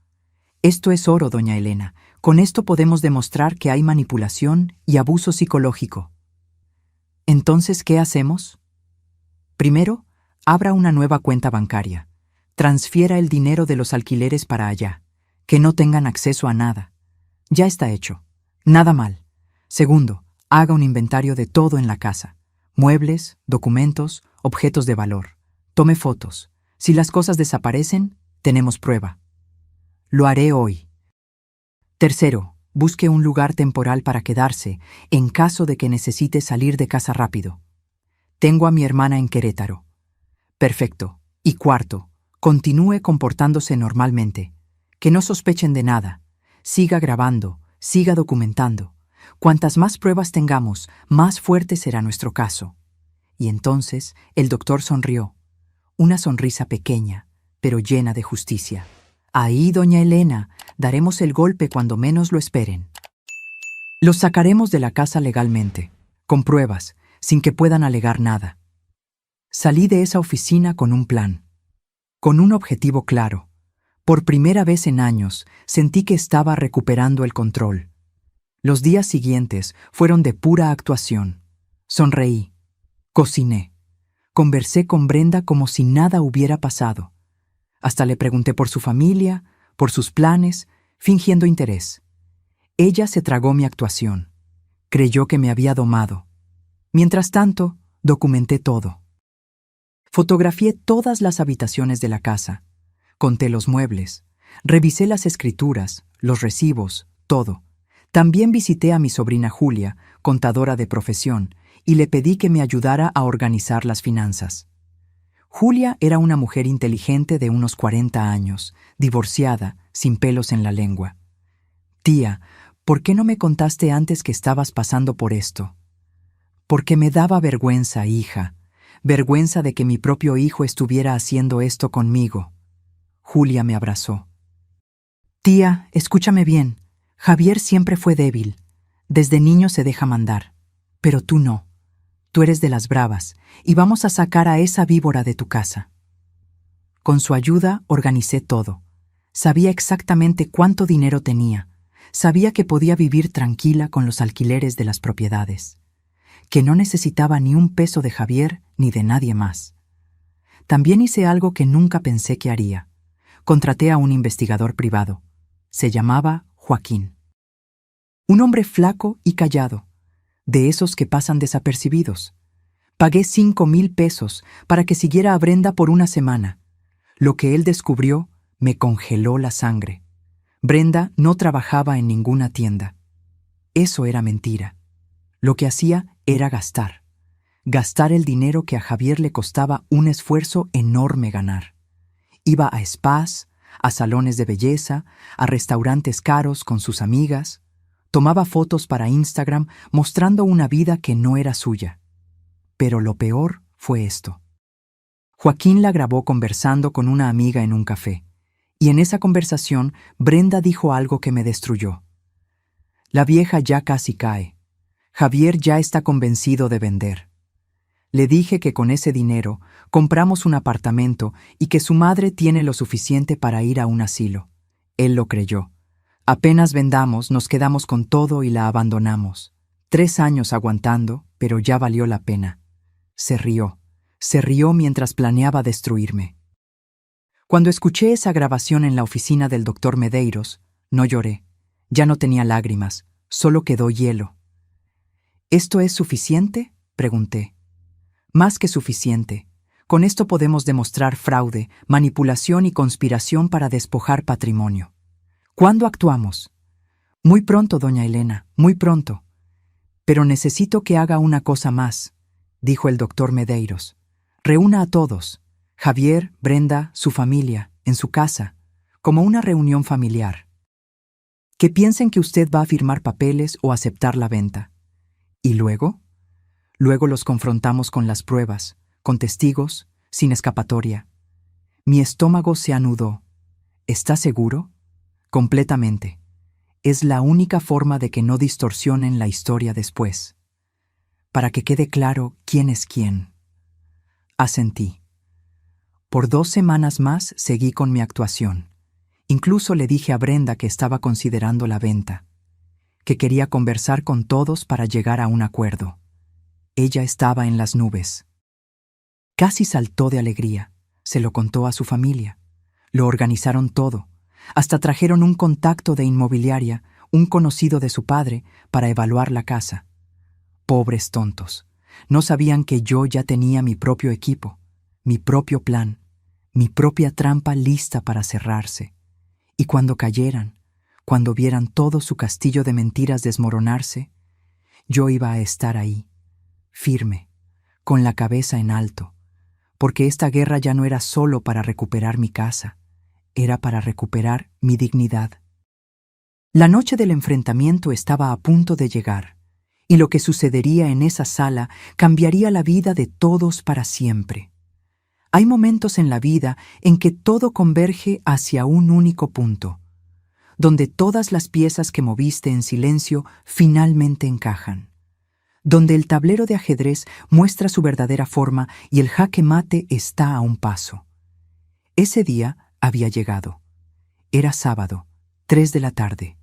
Esto es oro, doña Elena. Con esto podemos demostrar que hay manipulación y abuso psicológico. Entonces, ¿qué hacemos? Primero, abra una nueva cuenta bancaria. Transfiera el dinero de los alquileres para allá. Que no tengan acceso a nada. Ya está hecho. Nada mal. Segundo, haga un inventario de todo en la casa. Muebles, documentos, objetos de valor. Tome fotos. Si las cosas desaparecen, tenemos prueba. Lo haré hoy. Tercero, busque un lugar temporal para quedarse en caso de que necesite salir de casa rápido. Tengo a mi hermana en Querétaro. Perfecto. Y cuarto, continúe comportándose normalmente. Que no sospechen de nada. Siga grabando, siga documentando. Cuantas más pruebas tengamos, más fuerte será nuestro caso. Y entonces el doctor sonrió. Una sonrisa pequeña, pero llena de justicia. Ahí, doña Elena, daremos el golpe cuando menos lo esperen. Los sacaremos de la casa legalmente, con pruebas, sin que puedan alegar nada. Salí de esa oficina con un plan, con un objetivo claro. Por primera vez en años, sentí que estaba recuperando el control. Los días siguientes fueron de pura actuación. Sonreí, cociné, conversé con Brenda como si nada hubiera pasado. Hasta le pregunté por su familia, por sus planes, fingiendo interés. Ella se tragó mi actuación. Creyó que me había domado. Mientras tanto, documenté todo. Fotografié todas las habitaciones de la casa. Conté los muebles. Revisé las escrituras, los recibos, todo. También visité a mi sobrina Julia, contadora de profesión, y le pedí que me ayudara a organizar las finanzas. Julia era una mujer inteligente de unos 40 años, divorciada, sin pelos en la lengua. Tía, ¿por qué no me contaste antes que estabas pasando por esto? Porque me daba vergüenza, hija, vergüenza de que mi propio hijo estuviera haciendo esto conmigo. Julia me abrazó. Tía, escúchame bien, Javier siempre fue débil. Desde niño se deja mandar, pero tú no. Tú eres de las bravas, y vamos a sacar a esa víbora de tu casa. Con su ayuda organicé todo. Sabía exactamente cuánto dinero tenía. Sabía que podía vivir tranquila con los alquileres de las propiedades. Que no necesitaba ni un peso de Javier ni de nadie más. También hice algo que nunca pensé que haría. Contraté a un investigador privado. Se llamaba Joaquín. Un hombre flaco y callado. De esos que pasan desapercibidos. Pagué 5,000 pesos para que siguiera a Brenda por una semana. Lo que él descubrió me congeló la sangre. Brenda no trabajaba en ninguna tienda. Eso era mentira. Lo que hacía era gastar. Gastar el dinero que a Javier le costaba un esfuerzo enorme ganar. Iba a spas, a salones de belleza, a restaurantes caros con sus amigas. Tomaba fotos para Instagram mostrando una vida que no era suya. Pero lo peor fue esto. Joaquín la grabó conversando con una amiga en un café, y en esa conversación Brenda dijo algo que me destruyó. La vieja ya casi cae. Javier ya está convencido de vender. Le dije que con ese dinero compramos un apartamento y que su madre tiene lo suficiente para ir a un asilo. Él lo creyó. Apenas vendamos, nos quedamos con todo y la abandonamos. 3 años aguantando, pero ya valió la pena. Se rió mientras planeaba destruirme. Cuando escuché esa grabación en la oficina del doctor Medeiros, no lloré. Ya no tenía lágrimas, solo quedó hielo. ¿Esto es suficiente?, pregunté. Más que suficiente. Con esto podemos demostrar fraude, manipulación y conspiración para despojar patrimonio. ¿Cuándo actuamos? Muy pronto, doña Elena, muy pronto. Pero necesito que haga una cosa más, dijo el doctor Medeiros. Reúna a todos, Javier, Brenda, su familia, en su casa. como una reunión familiar. Que piensen que usted va a firmar papeles o aceptar la venta. ¿Y luego? Luego los confrontamos con las pruebas, con testigos, sin escapatoria. Mi estómago se anudó. ¿Está seguro? Completamente. Es la única forma de que no distorsionen la historia después. Para que quede claro quién es quién. Asentí. Por 2 semanas más seguí con mi actuación. Incluso le dije a Brenda que estaba considerando la venta, que quería conversar con todos para llegar a un acuerdo. Ella estaba en las nubes. Casi saltó de alegría. Se lo contó a su familia. Lo organizaron todo. Hasta trajeron un contacto de inmobiliaria, un conocido de su padre, para evaluar la casa. Pobres tontos. No sabían que yo ya tenía mi propio equipo, mi propio plan, mi propia trampa lista para cerrarse. Y cuando cayeran, cuando vieran todo su castillo de mentiras desmoronarse, yo iba a estar ahí, firme, con la cabeza en alto, porque esta guerra ya no era solo para recuperar mi casa, era para recuperar mi dignidad. La noche del enfrentamiento estaba a punto de llegar, y lo que sucedería en esa sala cambiaría la vida de todos para siempre. Hay momentos en la vida en que todo converge hacia un único punto, donde todas las piezas que moviste en silencio finalmente encajan, donde el tablero de ajedrez muestra su verdadera forma y el jaque mate está a un paso. Ese día había llegado. Era sábado, 3 de la tarde.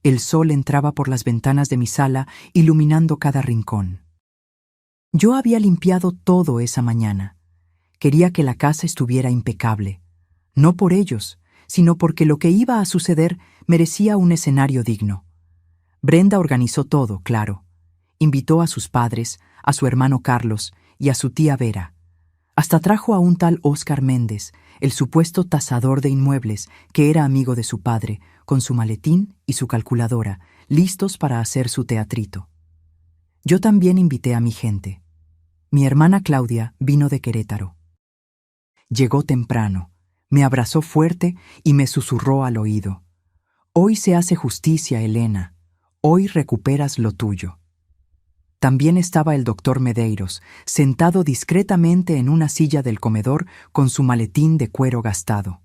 El sol entraba por las ventanas de mi sala, iluminando cada rincón. Yo había limpiado todo esa mañana. Quería que la casa estuviera impecable, no por ellos, sino porque lo que iba a suceder merecía un escenario digno. Brenda organizó todo, claro. Invitó a sus padres, a su hermano Carlos y a su tía Vera. Hasta trajo a un tal Óscar Méndez, el supuesto tasador de inmuebles, que era amigo de su padre, con su maletín y su calculadora, listos para hacer su teatrito. Yo también invité a mi gente. Mi hermana Claudia vino de Querétaro. Llegó temprano, me abrazó fuerte y me susurró al oído. Hoy se hace justicia, Elena. Hoy recuperas lo tuyo. También estaba el doctor Medeiros, sentado discretamente en una silla del comedor con su maletín de cuero gastado.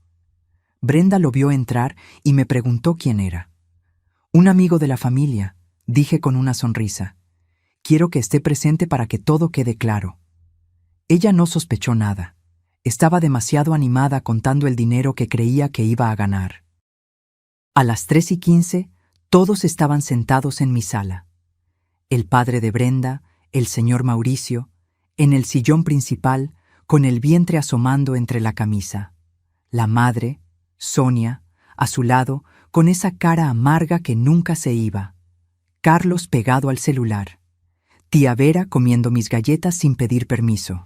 Brenda lo vio entrar y me preguntó quién era. Un amigo de la familia, dije con una sonrisa. Quiero que esté presente para que todo quede claro. Ella no sospechó nada. Estaba demasiado animada contando el dinero que creía que iba a ganar. A las 3:15, todos estaban sentados en mi sala. El padre de Brenda, el señor Mauricio, en el sillón principal, con el vientre asomando entre la camisa. La madre, Sonia, a su lado, con esa cara amarga que nunca se iba. Carlos pegado al celular. Tía Vera comiendo mis galletas sin pedir permiso.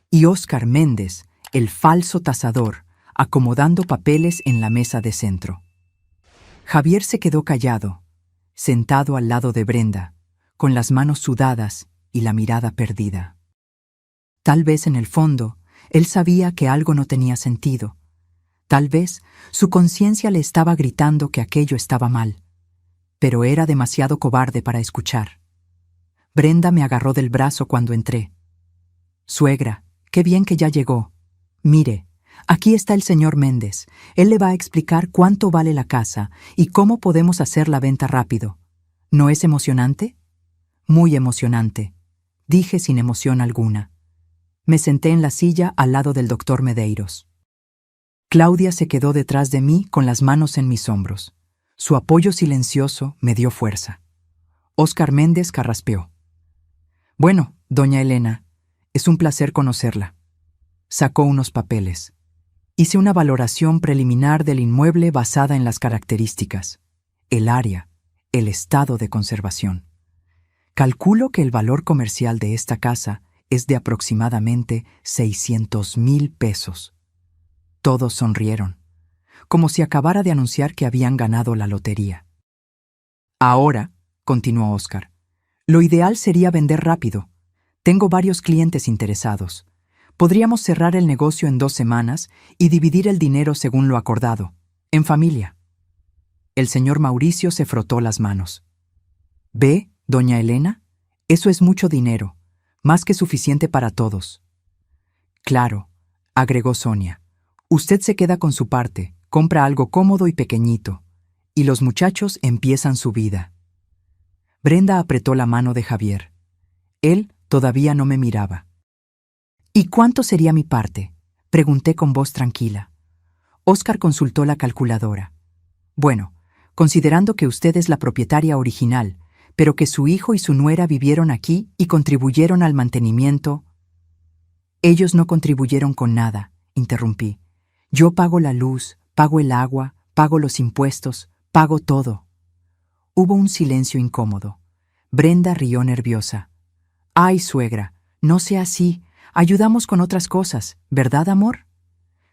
Y Óscar Méndez, el falso tasador, acomodando papeles en la mesa de centro. Javier se quedó callado, sentado al lado de Brenda, con las manos sudadas y la mirada perdida. Tal vez en el fondo, él sabía que algo no tenía sentido. Tal vez su conciencia le estaba gritando que aquello estaba mal, pero era demasiado cobarde para escuchar. Brenda me agarró del brazo cuando entré. Suegra, qué bien que ya llegó. Mire, aquí está el señor Méndez. Él le va a explicar cuánto vale la casa y cómo podemos hacer la venta rápido. ¿No es emocionante? Muy emocionante, dije sin emoción alguna. Me senté en la silla al lado del doctor Medeiros. Claudia se quedó detrás de mí con las manos en mis hombros. Su apoyo silencioso me dio fuerza. Óscar Méndez carraspeó. Bueno, doña Elena, es un placer conocerla. Sacó unos papeles. Hice una valoración preliminar del inmueble basada en las características, el área, el estado de conservación. Calculo que el valor comercial de esta casa es de aproximadamente 600,000 pesos. Todos sonrieron, como si acabara de anunciar que habían ganado la lotería. Ahora, continuó Óscar, lo ideal sería vender rápido. Tengo varios clientes interesados. Podríamos cerrar el negocio en 2 semanas y dividir el dinero según lo acordado. En familia. El señor Mauricio se frotó las manos. ¿Ve, doña Elena? Eso es mucho dinero, más que suficiente para todos. Claro, agregó Sonia. Usted se queda con su parte, compra algo cómodo y pequeñito, y los muchachos empiezan su vida. Brenda apretó la mano de Javier. Él todavía no me miraba. ¿Y cuánto sería mi parte?, pregunté con voz tranquila. Óscar consultó la calculadora. Bueno, considerando que usted es la propietaria original, pero que su hijo y su nuera vivieron aquí y contribuyeron al mantenimiento. Ellos no contribuyeron con nada, interrumpí. Yo pago la luz, pago el agua, pago los impuestos, pago todo. Hubo un silencio incómodo. Brenda rió nerviosa. Ay, suegra, no sea así. Ayudamos con otras cosas, ¿verdad, amor?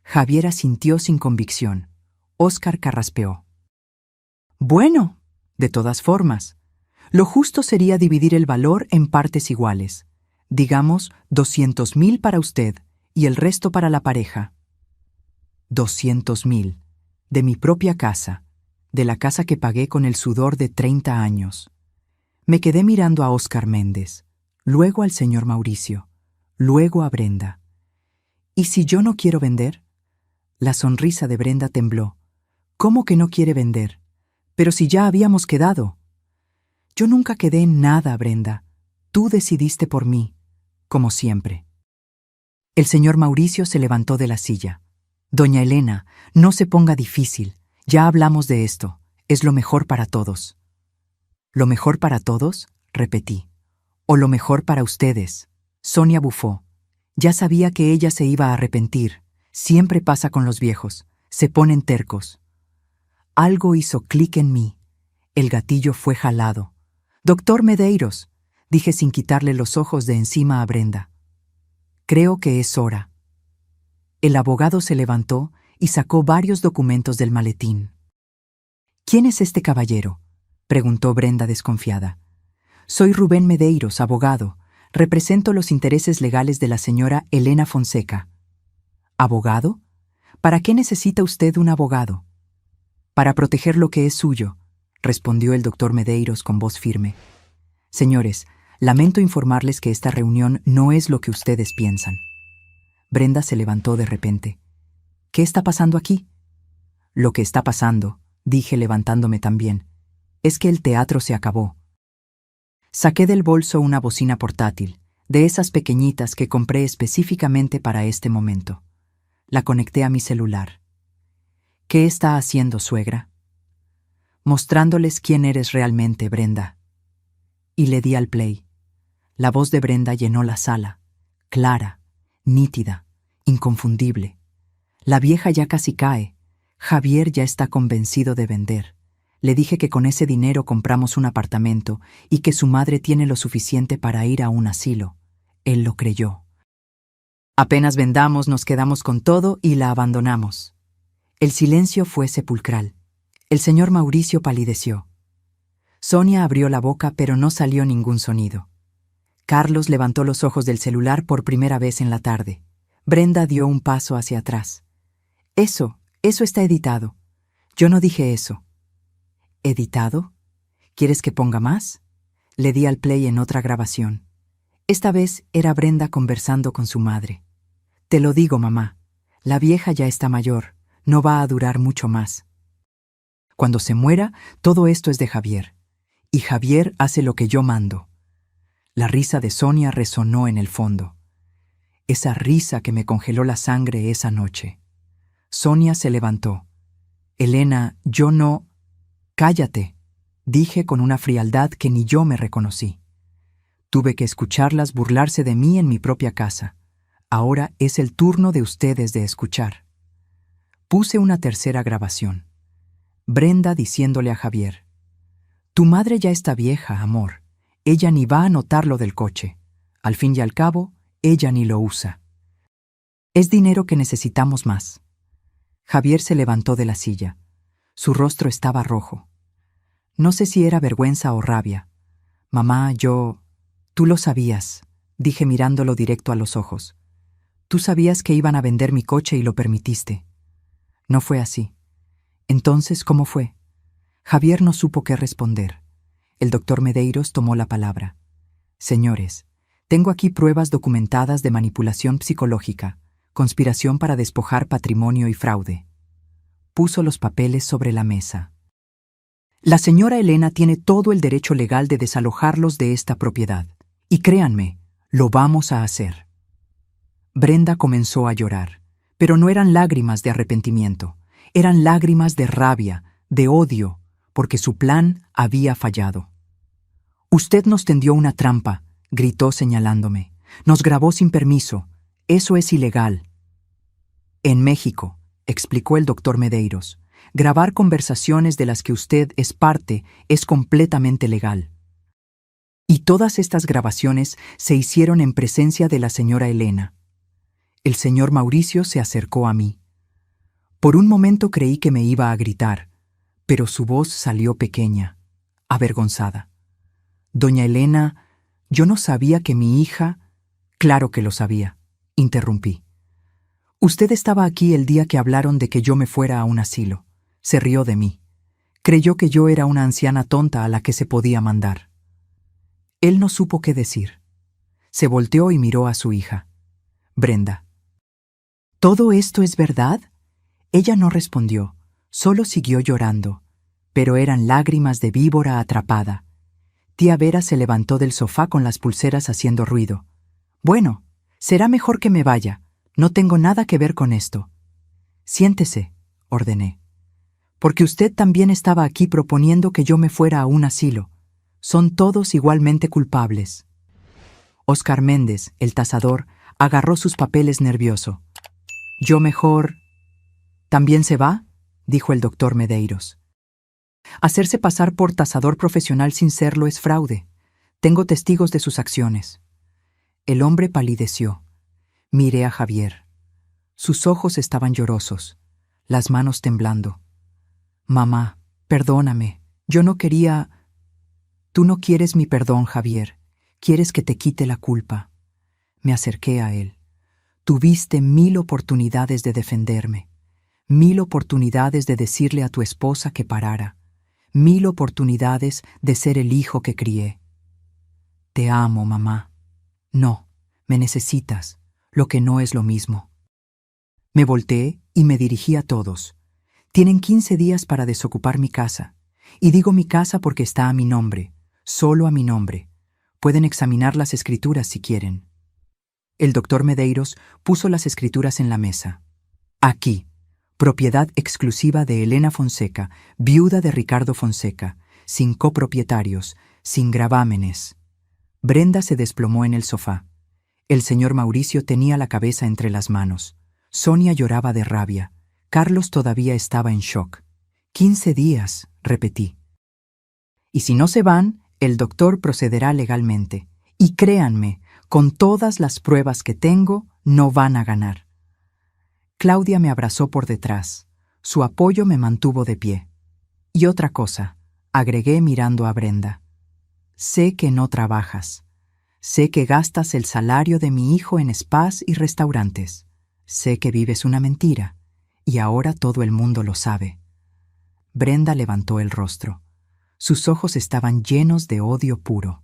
Javier asintió sin convicción. Óscar carraspeó. Bueno, de todas formas, lo justo sería dividir el valor en partes iguales. Digamos, 200,000 para usted y el resto para la pareja. 200,000. De mi propia casa, de la casa que pagué con el sudor de 30 años. Me quedé mirando a Óscar Méndez, luego al señor Mauricio, luego a Brenda. ¿Y si yo no quiero vender? La sonrisa de Brenda tembló. ¿Cómo que no quiere vender? Pero si ya habíamos quedado. Yo nunca quedé en nada, Brenda. Tú decidiste por mí, como siempre. El señor Mauricio se levantó de la silla. Doña Elena, no se ponga difícil. Ya hablamos de esto. Es lo mejor para todos. ¿Lo mejor para todos?, repetí. ¿O lo mejor para ustedes? Sonia bufó. Ya sabía que ella se iba a arrepentir. Siempre pasa con los viejos. Se ponen tercos. Algo hizo clic en mí. El gatillo fue jalado. «Doctor Medeiros», dije sin quitarle los ojos de encima a Brenda. «Creo que es hora». El abogado se levantó y sacó varios documentos del maletín. «¿Quién es este caballero?», preguntó Brenda desconfiada. «Soy Rubén Medeiros, abogado. Represento los intereses legales de la señora Elena Fonseca». «¿Abogado? ¿Para qué necesita usted un abogado?» «Para proteger lo que es suyo», respondió el doctor Medeiros con voz firme. «Señores, lamento informarles que esta reunión no es lo que ustedes piensan». Brenda se levantó de repente. «¿Qué está pasando aquí?» «Lo que está pasando», dije levantándome también, «es que el teatro se acabó». Saqué del bolso una bocina portátil, de esas pequeñitas que compré específicamente para este momento. La conecté a mi celular. «¿Qué está haciendo, suegra?» «Mostrándoles quién eres realmente, Brenda». Y le di al play. La voz de Brenda llenó la sala, clara, nítida, inconfundible. La vieja ya casi cae. Javier ya está convencido de vender. Le dije que con ese dinero compramos un apartamento y que su madre tiene lo suficiente para ir a un asilo. Él lo creyó. Apenas vendamos, nos quedamos con todo y la abandonamos. El silencio fue sepulcral. El señor Mauricio palideció. Sonia abrió la boca, pero no salió ningún sonido. Carlos levantó los ojos del celular por primera vez en la tarde. Brenda dio un paso hacia atrás. Eso está editado. Yo no dije eso». «¿Editado? ¿Quieres que ponga más?» Le di al play en otra grabación. Esta vez era Brenda conversando con su madre. «Te lo digo, mamá. La vieja ya está mayor. No va a durar mucho más. Cuando se muera, todo esto es de Javier. Y Javier hace lo que yo mando». La risa de Sonia resonó en el fondo. Esa risa que me congeló la sangre esa noche. Sonia se levantó. «Elena, yo no...» «Cállate», dije con una frialdad que ni yo me reconocí. Tuve que escucharlas burlarse de mí en mi propia casa. Ahora es el turno de ustedes de escuchar. Puse una tercera grabación. Brenda diciéndole a Javier: «Tu madre ya está vieja, amor. Ella ni va a notar lo del coche. Al fin y al cabo, ella ni lo usa. Es dinero que necesitamos más». Javier se levantó de la silla. Su rostro estaba rojo. No sé si era vergüenza o rabia. «Mamá, yo...» «Tú lo sabías», dije mirándolo directo a los ojos. «Tú sabías que iban a vender mi coche y lo permitiste». «No fue así. Entonces, ¿cómo fue? Javier no supo qué responder. El doctor Medeiros tomó la palabra. Señores, tengo aquí pruebas documentadas de manipulación psicológica, conspiración para despojar patrimonio y fraude. Puso los papeles sobre la mesa. La señora Elena tiene todo el derecho legal de desalojarlos de esta propiedad. Y créanme, lo vamos a hacer. Brenda comenzó a llorar, pero no eran lágrimas de arrepentimiento, eran lágrimas de rabia, de odio, porque su plan había fallado. Usted nos tendió una trampa, gritó señalándome. Nos grabó sin permiso. Eso es ilegal. En México, explicó el doctor Medeiros, grabar conversaciones de las que usted es parte es completamente legal. Y todas estas grabaciones se hicieron en presencia de la señora Elena. El señor Mauricio se acercó a mí. Por un momento creí que me iba a gritar, pero su voz salió pequeña, avergonzada. Doña Elena, yo no sabía que mi hija... Claro que lo sabía, interrumpí. Usted estaba aquí el día que hablaron de que yo me fuera a un asilo. Se rió de mí. Creyó que yo era una anciana tonta a la que se podía mandar. Él no supo qué decir. Se volteó y miró a su hija. Brenda. ¿Todo esto es verdad? Ella no respondió, solo siguió llorando, pero eran lágrimas de víbora atrapada. Tía Vera se levantó del sofá con las pulseras haciendo ruido. Bueno, será mejor que me vaya. No tengo nada que ver con esto. Siéntese, ordené. Porque usted también estaba aquí proponiendo que yo me fuera a un asilo. Son todos igualmente culpables. Óscar Méndez, el tasador, agarró sus papeles nervioso. Yo mejor... ¿También se va? Dijo el doctor Medeiros. Hacerse pasar por tasador profesional sin serlo es fraude. Tengo testigos de sus acciones. El hombre palideció. Miré a Javier. Sus ojos estaban llorosos, las manos temblando. Mamá, perdóname. Yo no quería... Tú no quieres mi perdón, Javier. Quieres que te quite la culpa. Me acerqué a él. Tuviste 1000 oportunidades de defenderme. 1000 oportunidades de decirle a tu esposa que parara. 1000 oportunidades de ser el hijo que crié. Te amo, mamá. No, me necesitas, lo que no es lo mismo. Me volteé y me dirigí a todos. Tienen 15 días para desocupar mi casa. Y digo mi casa porque está a mi nombre, solo a mi nombre. Pueden examinar las escrituras si quieren. El doctor Medeiros puso las escrituras en la mesa. Aquí. Propiedad exclusiva de Elena Fonseca, viuda de Ricardo Fonseca, sin copropietarios, sin gravámenes. Brenda se desplomó en el sofá. El señor Mauricio tenía la cabeza entre las manos. Sonia lloraba de rabia. Carlos todavía estaba en shock. 15 días, repetí. Y si no se van, el doctor procederá legalmente. Y créanme, con todas las pruebas que tengo, no van a ganar. Claudia me abrazó por detrás. Su apoyo me mantuvo de pie. Y otra cosa, agregué mirando a Brenda. Sé que no trabajas. Sé que gastas el salario de mi hijo en spas y restaurantes. Sé que vives una mentira. Y ahora todo el mundo lo sabe. Brenda levantó el rostro. Sus ojos estaban llenos de odio puro.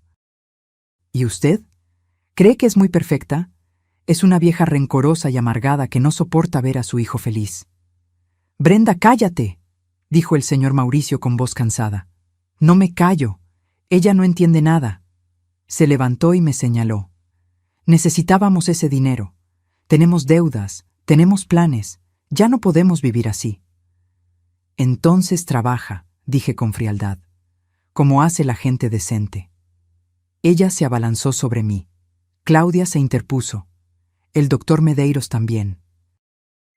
¿Y usted? ¿Cree que es muy perfecta? Es una vieja rencorosa y amargada que no soporta ver a su hijo feliz. Brenda, cállate, dijo el señor Mauricio con voz cansada. No me callo. Ella no entiende nada. Se levantó y me señaló. Necesitábamos ese dinero. Tenemos deudas, tenemos planes. Ya no podemos vivir así. Entonces trabaja, dije con frialdad, como hace la gente decente. Ella se abalanzó sobre mí. Claudia se interpuso. El doctor Medeiros también.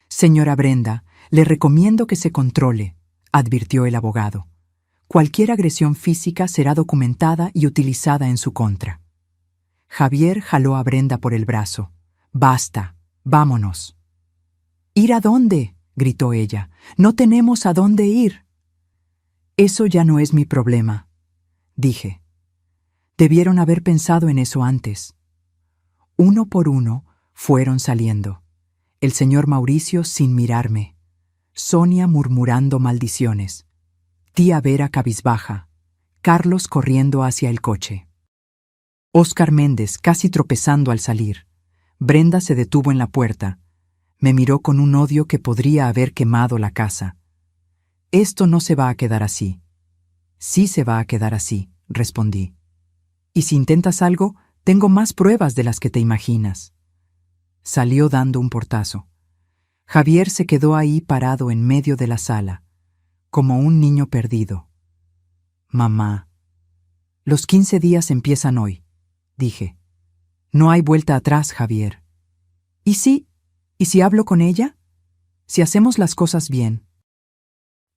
Señora Brenda, le recomiendo que se controle, advirtió el abogado. Cualquier agresión física será documentada y utilizada en su contra. Javier jaló a Brenda por el brazo. Basta, vámonos. ¿Ir a dónde?, gritó ella. No tenemos a dónde ir. Eso ya no es mi problema, dije. Debieron haber pensado en eso antes. Uno por uno fueron saliendo. El señor Mauricio sin mirarme. Sonia murmurando maldiciones, tía Vera cabizbaja, Carlos corriendo hacia el coche. Óscar Méndez casi tropezando al salir. Brenda se detuvo en la puerta. Me miró con un odio que podría haber quemado la casa. Esto no se va a quedar así. Sí se va a quedar así, respondí. Y si intentas algo, tengo más pruebas de las que te imaginas. Salió dando un portazo. Javier se quedó ahí parado en medio de la sala, como un niño perdido. Mamá. Los 15 días empiezan hoy, dije. No hay vuelta atrás, Javier. ¿Y si hablo con ella? Si hacemos las cosas bien.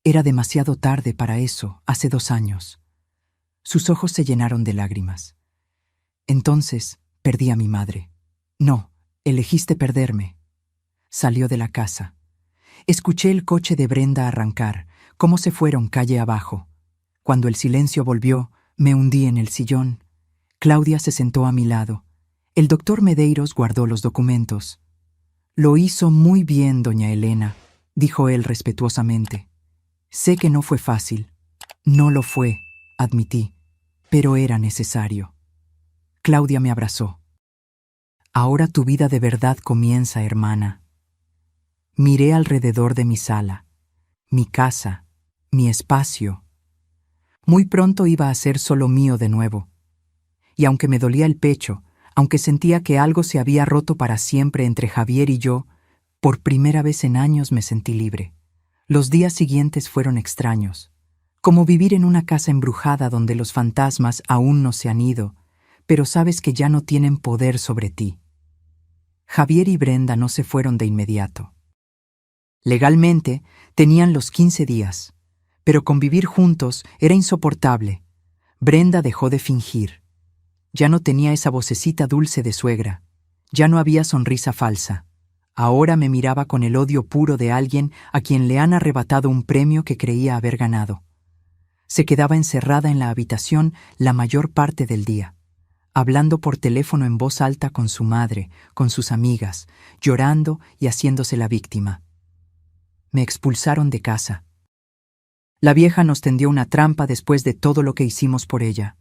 Era demasiado tarde para eso, hace 2 años. Sus ojos se llenaron de lágrimas. Entonces, perdí a mi madre. No, elegiste perderme. Salió de la casa. Escuché el coche de Brenda arrancar, cómo se fueron calle abajo. Cuando el silencio volvió, me hundí en el sillón. Claudia se sentó a mi lado. El doctor Medeiros guardó los documentos. Lo hizo muy bien, doña Elena, dijo él respetuosamente. Sé que no fue fácil. No lo fue, admití, pero era necesario. Claudia me abrazó. Ahora tu vida de verdad comienza, hermana. Miré alrededor de mi sala, mi casa, mi espacio. Muy pronto iba a ser solo mío de nuevo. Y aunque me dolía el pecho, aunque sentía que algo se había roto para siempre entre Javier y yo, por primera vez en años me sentí libre. Los días siguientes fueron extraños, como vivir en una casa embrujada donde los fantasmas aún no se han ido, pero sabes que ya no tienen poder sobre ti. Javier y Brenda no se fueron de inmediato. Legalmente tenían los 15 días, pero convivir juntos era insoportable. Brenda dejó de fingir. Ya no tenía esa vocecita dulce de suegra. Ya no había sonrisa falsa. Ahora me miraba con el odio puro de alguien a quien le han arrebatado un premio que creía haber ganado. Se quedaba encerrada en la habitación la mayor parte del día, hablando por teléfono en voz alta con su madre, con sus amigas, llorando y haciéndose la víctima. Me expulsaron de casa. La vieja nos tendió una trampa después de todo lo que hicimos por ella.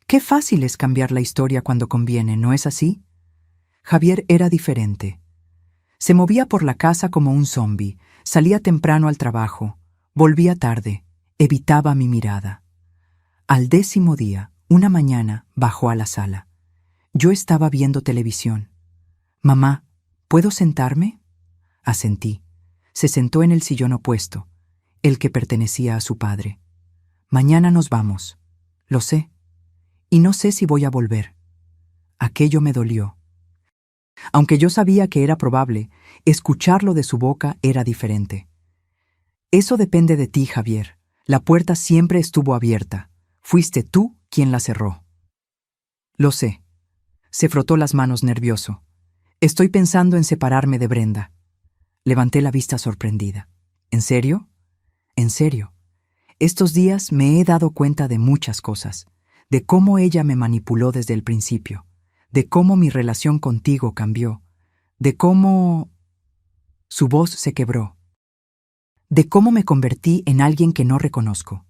Qué fácil es cambiar la historia cuando conviene, ¿no es así? Javier era diferente. Se movía por la casa como un zombi, salía temprano al trabajo, volvía tarde, evitaba mi mirada. Al 10º día, una mañana, bajó a la sala. Yo estaba viendo televisión. «Mamá, ¿puedo sentarme?» Asentí. Se sentó en el sillón opuesto, el que pertenecía a su padre. «Mañana nos vamos. Lo sé. Y no sé si voy a volver». Aquello me dolió. Aunque yo sabía que era probable, escucharlo de su boca era diferente. «Eso depende de ti, Javier. La puerta siempre estuvo abierta. Fuiste tú quien la cerró». «Lo sé». Se frotó las manos nervioso. «Estoy pensando en separarme de Brenda». Levanté la vista sorprendida. «¿En serio?» «En serio. Estos días me he dado cuenta de muchas cosas, de cómo ella me manipuló desde el principio, de cómo mi relación contigo cambió, de cómo...» Su voz se quebró. «De cómo me convertí en alguien que no reconozco.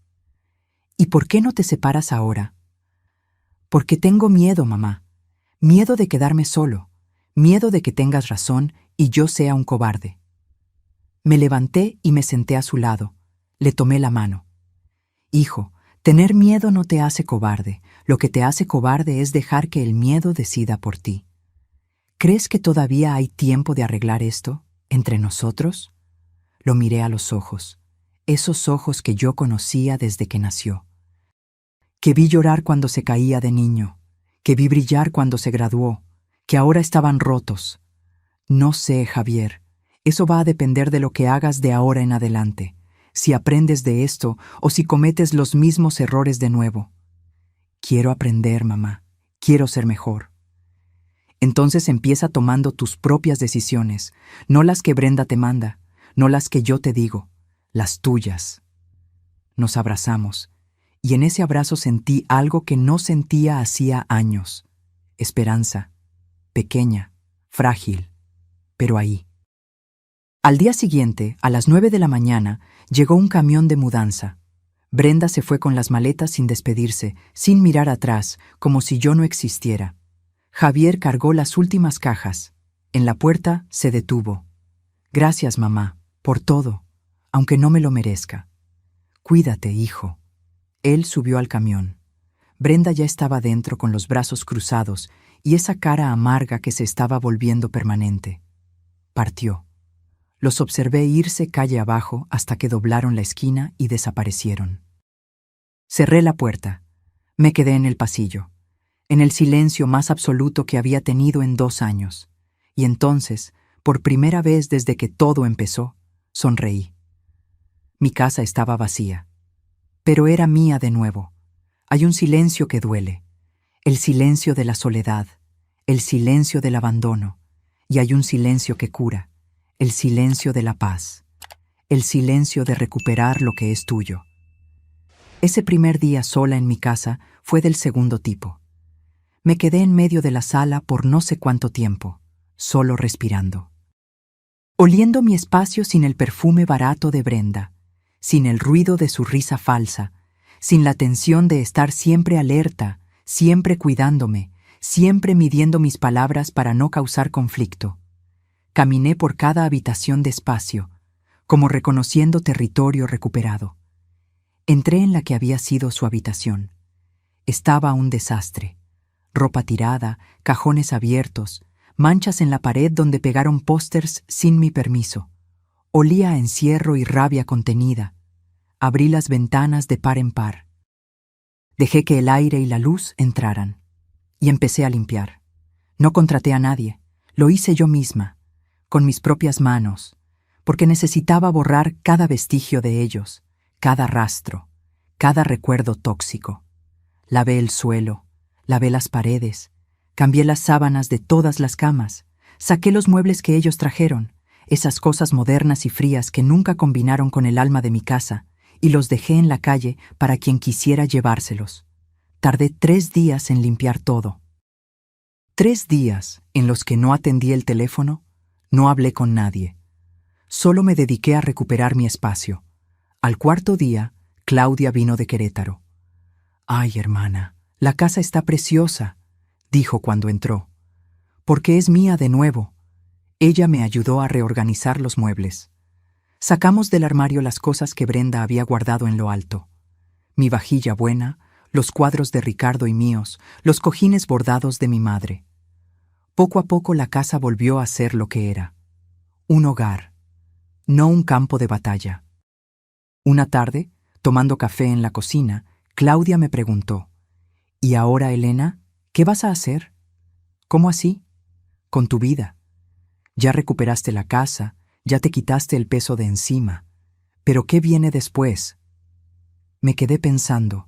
¿Y por qué no te separas ahora?» «Porque tengo miedo, mamá. Miedo de quedarme solo. Miedo de que tengas razón y yo sea un cobarde». Me levanté y me senté a su lado. Le tomé la mano. «Hijo, tener miedo no te hace cobarde. Lo que te hace cobarde es dejar que el miedo decida por ti. ¿Crees que todavía hay tiempo de arreglar esto, entre nosotros?» Lo miré a los ojos, esos ojos que yo conocía desde que nació. Que vi llorar cuando se caía de niño, que vi brillar cuando se graduó, que ahora estaban rotos. No sé, Javier, eso va a depender de lo que hagas de ahora en adelante, si aprendes de esto o si cometes los mismos errores de nuevo. Quiero aprender, mamá, quiero ser mejor. Entonces empieza tomando tus propias decisiones, no las que Brenda te manda, no las que yo te digo, las tuyas. Nos abrazamos, y en ese abrazo sentí algo que no sentía hacía años. Esperanza, pequeña, frágil, pero ahí. Al día siguiente, a las 9 de la mañana, llegó un camión de mudanza. Brenda se fue con las maletas sin despedirse, sin mirar atrás, como si yo no existiera. Javier cargó las últimas cajas. En la puerta se detuvo. Gracias, mamá, por todo, aunque no me lo merezca. Cuídate, hijo. Él subió al camión. Brenda ya estaba dentro con los brazos cruzados y esa cara amarga que se estaba volviendo permanente. Partió. Los observé irse calle abajo hasta que doblaron la esquina y desaparecieron. Cerré la puerta. Me quedé en el pasillo, en el silencio más absoluto que había tenido en 2 años. Y entonces, por primera vez desde que todo empezó, sonreí. Mi casa estaba vacía, pero era mía de nuevo. Hay un silencio que duele, el silencio de la soledad, el silencio del abandono, y hay un silencio que cura, el silencio de la paz, el silencio de recuperar lo que es tuyo. Ese primer día sola en mi casa fue del segundo tipo. Me quedé en medio de la sala por no sé cuánto tiempo, solo respirando. Oliendo mi espacio sin el perfume barato de Brenda, sin el ruido de su risa falsa, sin la tensión de estar siempre alerta, siempre cuidándome, siempre midiendo mis palabras para no causar conflicto. Caminé por cada habitación despacio, como reconociendo territorio recuperado. Entré en la que había sido su habitación. Estaba un desastre. Ropa tirada, cajones abiertos, manchas en la pared donde pegaron pósters sin mi permiso. Olía a encierro y rabia contenida. Abrí las ventanas de par en par. Dejé que el aire y la luz entraran. Y empecé a limpiar. No contraté a nadie. Lo hice yo misma, con mis propias manos, porque necesitaba borrar cada vestigio de ellos, cada rastro, cada recuerdo tóxico. Lavé el suelo, lavé las paredes, cambié las sábanas de todas las camas, saqué los muebles que ellos trajeron, esas cosas modernas y frías que nunca combinaron con el alma de mi casa, y los dejé en la calle para quien quisiera llevárselos. Tardé 3 días en limpiar todo. 3 días en los que no atendí el teléfono, no hablé con nadie. Solo me dediqué a recuperar mi espacio. Al 4.º día, Claudia vino de Querétaro. «Ay, hermana, la casa está preciosa», dijo cuando entró. «Porque es mía de nuevo». Ella me ayudó a reorganizar los muebles. Sacamos del armario las cosas que Brenda había guardado en lo alto. Mi vajilla buena, los cuadros de Ricardo y míos, los cojines bordados de mi madre. Poco a poco la casa volvió a ser lo que era. Un hogar, no un campo de batalla. Una tarde, tomando café en la cocina, Claudia me preguntó: «¿Y ahora, Elena, qué vas a hacer?» «¿Cómo así?» «Con tu vida. Ya recuperaste la casa, ya te quitaste el peso de encima. ¿Pero qué viene después?» Me quedé pensando.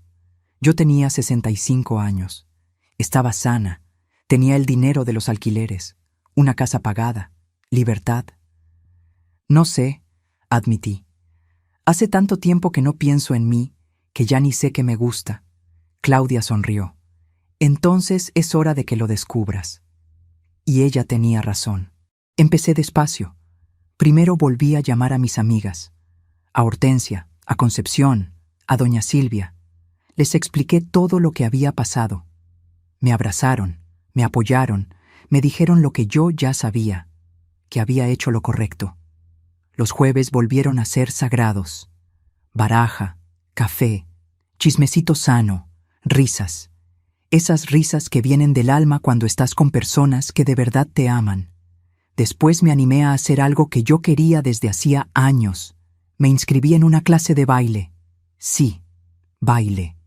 Yo tenía 65 años. Estaba sana. Tenía el dinero de los alquileres, una casa pagada, libertad. «No sé», admití. «Hace tanto tiempo que no pienso en mí, que ya ni sé qué me gusta». Claudia sonrió. «Entonces es hora de que lo descubras». Y ella tenía razón. Empecé despacio. Primero volví a llamar a mis amigas, a Hortensia, a Concepción, a doña Silvia. Les expliqué todo lo que había pasado. Me abrazaron, me apoyaron, me dijeron lo que yo ya sabía, que había hecho lo correcto. Los jueves volvieron a ser sagrados. Baraja, café, chismecito sano, risas. Esas risas que vienen del alma cuando estás con personas que de verdad te aman. Después me animé a hacer algo que yo quería desde hacía años. Me inscribí en una clase de baile. Sí, baile.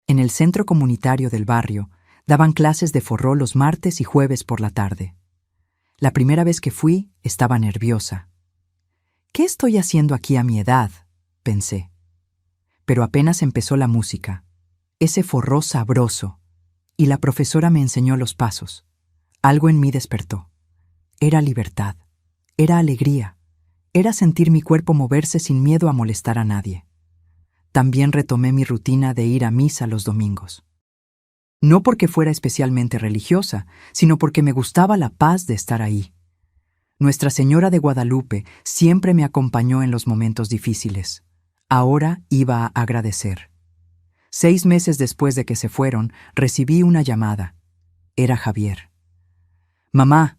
En el centro comunitario del barrio daban clases de forró los martes y jueves por la tarde. La primera vez que fui, estaba nerviosa. «¿Qué estoy haciendo aquí a mi edad?», pensé. Pero apenas empezó la música, ese forró sabroso, y la profesora me enseñó los pasos. Algo en mí despertó. Era libertad, era alegría, era sentir mi cuerpo moverse sin miedo a molestar a nadie. También retomé mi rutina de ir a misa los domingos. No porque fuera especialmente religiosa, sino porque me gustaba la paz de estar ahí. Nuestra Señora de Guadalupe siempre me acompañó en los momentos difíciles. Ahora iba a agradecer. 6 meses después de que se fueron, recibí una llamada. Era Javier. «Mamá,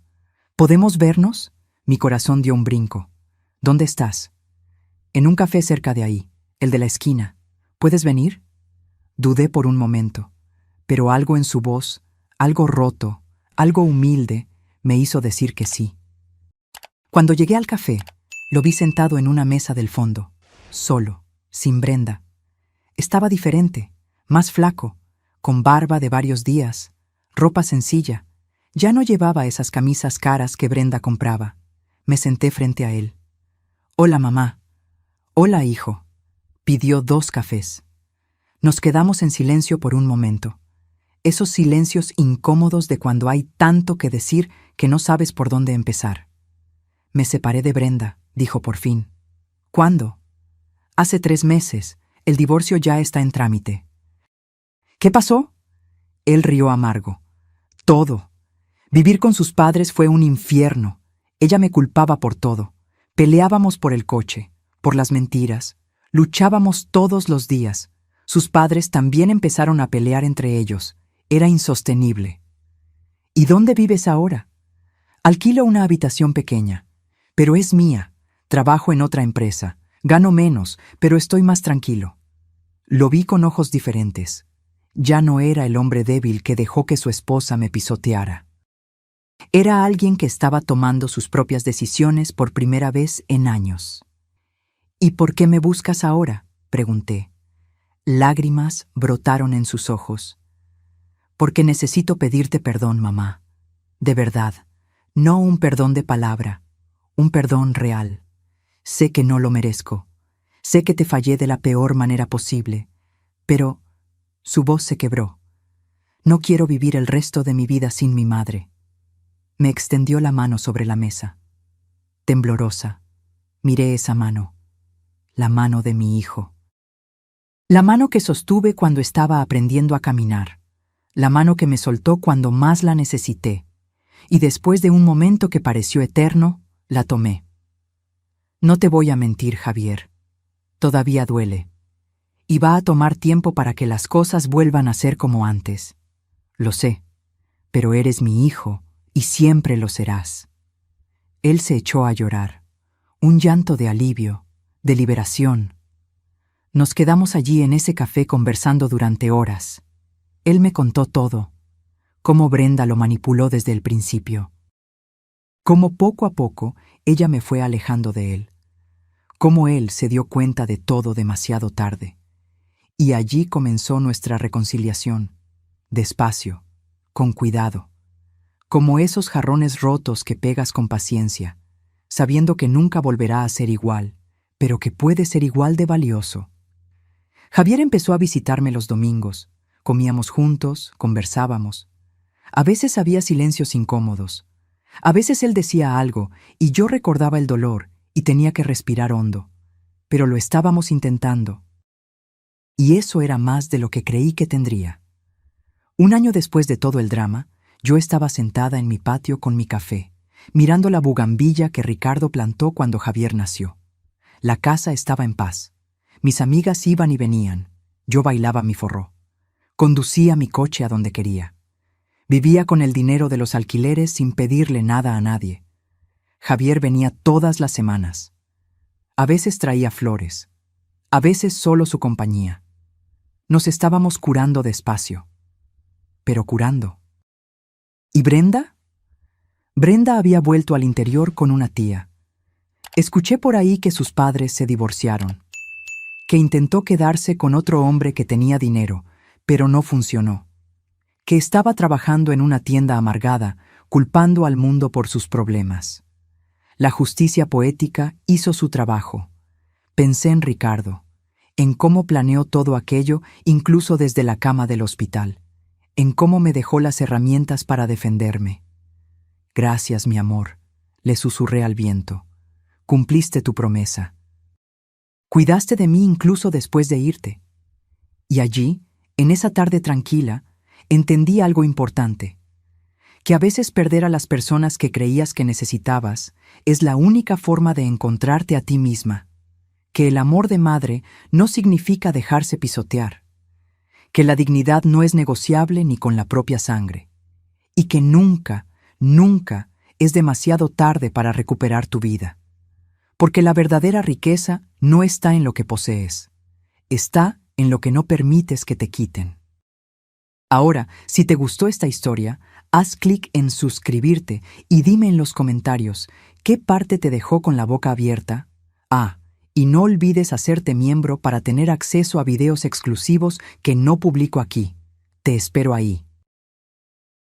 ¿podemos vernos?» Mi corazón dio un brinco. «¿Dónde estás?» «En un café cerca de ahí, el de la esquina. ¿Puedes venir?» Dudé por un momento, pero algo en su voz, algo roto, algo humilde, me hizo decir que sí. Cuando llegué al café, lo vi sentado en una mesa del fondo, solo, sin Brenda. Estaba diferente, más flaco, con barba de varios días, ropa sencilla. Ya no llevaba esas camisas caras que Brenda compraba. Me senté frente a él. «Hola, mamá». «Hola, hijo». Pidió 2 cafés. Nos quedamos en silencio por un momento. Esos silencios incómodos de cuando hay tanto que decir que no sabes por dónde empezar. «Me separé de Brenda», dijo por fin. «¿Cuándo?» «Hace 3 meses. El divorcio ya está en trámite». «¿Qué pasó?» Él rió amargo. «Todo. Vivir con sus padres fue un infierno. Ella me culpaba por todo. Peleábamos por el coche, por las mentiras. Luchábamos todos los días. Sus padres también empezaron a pelear entre ellos. Era insostenible». «¿Y dónde vives ahora?» «Alquilo una habitación pequeña. Pero es mía. Trabajo en otra empresa. Gano menos, pero estoy más tranquilo». Lo vi con ojos diferentes. Ya no era el hombre débil que dejó que su esposa me pisoteara. Era alguien que estaba tomando sus propias decisiones por primera vez en años. «¿Y por qué me buscas ahora?», pregunté. Lágrimas brotaron en sus ojos. «Porque necesito pedirte perdón, mamá. De verdad, no un perdón de palabra, un perdón real. Sé que no lo merezco. Sé que te fallé de la peor manera posible, pero…» Su voz se quebró. «No quiero vivir el resto de mi vida sin mi madre». Me extendió la mano sobre la mesa. Temblorosa, miré esa mano, la mano de mi hijo. La mano que sostuve cuando estaba aprendiendo a caminar, la mano que me soltó cuando más la necesité, y después de un momento que pareció eterno, la tomé. «No te voy a mentir, Javier. Todavía duele. Y va a tomar tiempo para que las cosas vuelvan a ser como antes. Lo sé, pero eres mi hijo y siempre lo serás». Él se echó a llorar, un llanto de alivio, de liberación. Nos quedamos allí en ese café conversando durante horas. Él me contó todo, cómo Brenda lo manipuló desde el principio, cómo poco a poco ella me fue alejando de él, cómo él se dio cuenta de todo demasiado tarde. Y allí comenzó nuestra reconciliación, despacio, con cuidado, como esos jarrones rotos que pegas con paciencia, sabiendo que nunca volverá a ser igual, pero que puede ser igual de valioso. Javier empezó a visitarme los domingos, comíamos juntos, conversábamos. A veces había silencios incómodos. A veces él decía algo y yo recordaba el dolor y tenía que respirar hondo, pero lo estábamos intentando. Y eso era más de lo que creí que tendría. Un año después de todo el drama, yo estaba sentada en mi patio con mi café, mirando la bugambilla que Ricardo plantó cuando Javier nació. La casa estaba en paz. Mis amigas iban y venían. Yo bailaba mi forró. Conducía mi coche a donde quería. Vivía con el dinero de los alquileres sin pedirle nada a nadie. Javier venía todas las semanas. A veces traía flores, a veces solo su compañía. Nos estábamos curando despacio, pero curando. ¿Y Brenda? Brenda había vuelto al interior con una tía. Escuché por ahí que sus padres se divorciaron, que intentó quedarse con otro hombre que tenía dinero, pero no funcionó, que estaba trabajando en una tienda amargada, culpando al mundo por sus problemas. La justicia poética hizo su trabajo. Pensé en Ricardo, en cómo planeó todo aquello incluso desde la cama del hospital, en cómo me dejó las herramientas para defenderme. «Gracias, mi amor», le susurré al viento. «Cumpliste tu promesa. Cuidaste de mí incluso después de irte». Y allí, en esa tarde tranquila, entendí algo importante, que a veces perder a las personas que creías que necesitabas es la única forma de encontrarte a ti misma, que el amor de madre no significa dejarse pisotear, que la dignidad no es negociable ni con la propia sangre, y que nunca, nunca es demasiado tarde para recuperar tu vida. Porque la verdadera riqueza no está en lo que posees, está en lo que no permites que te quiten. Ahora, si te gustó esta historia, haz clic en suscribirte y dime en los comentarios qué parte te dejó con la boca abierta. Y no olvides hacerte miembro para tener acceso a videos exclusivos que no publico aquí. Te espero ahí.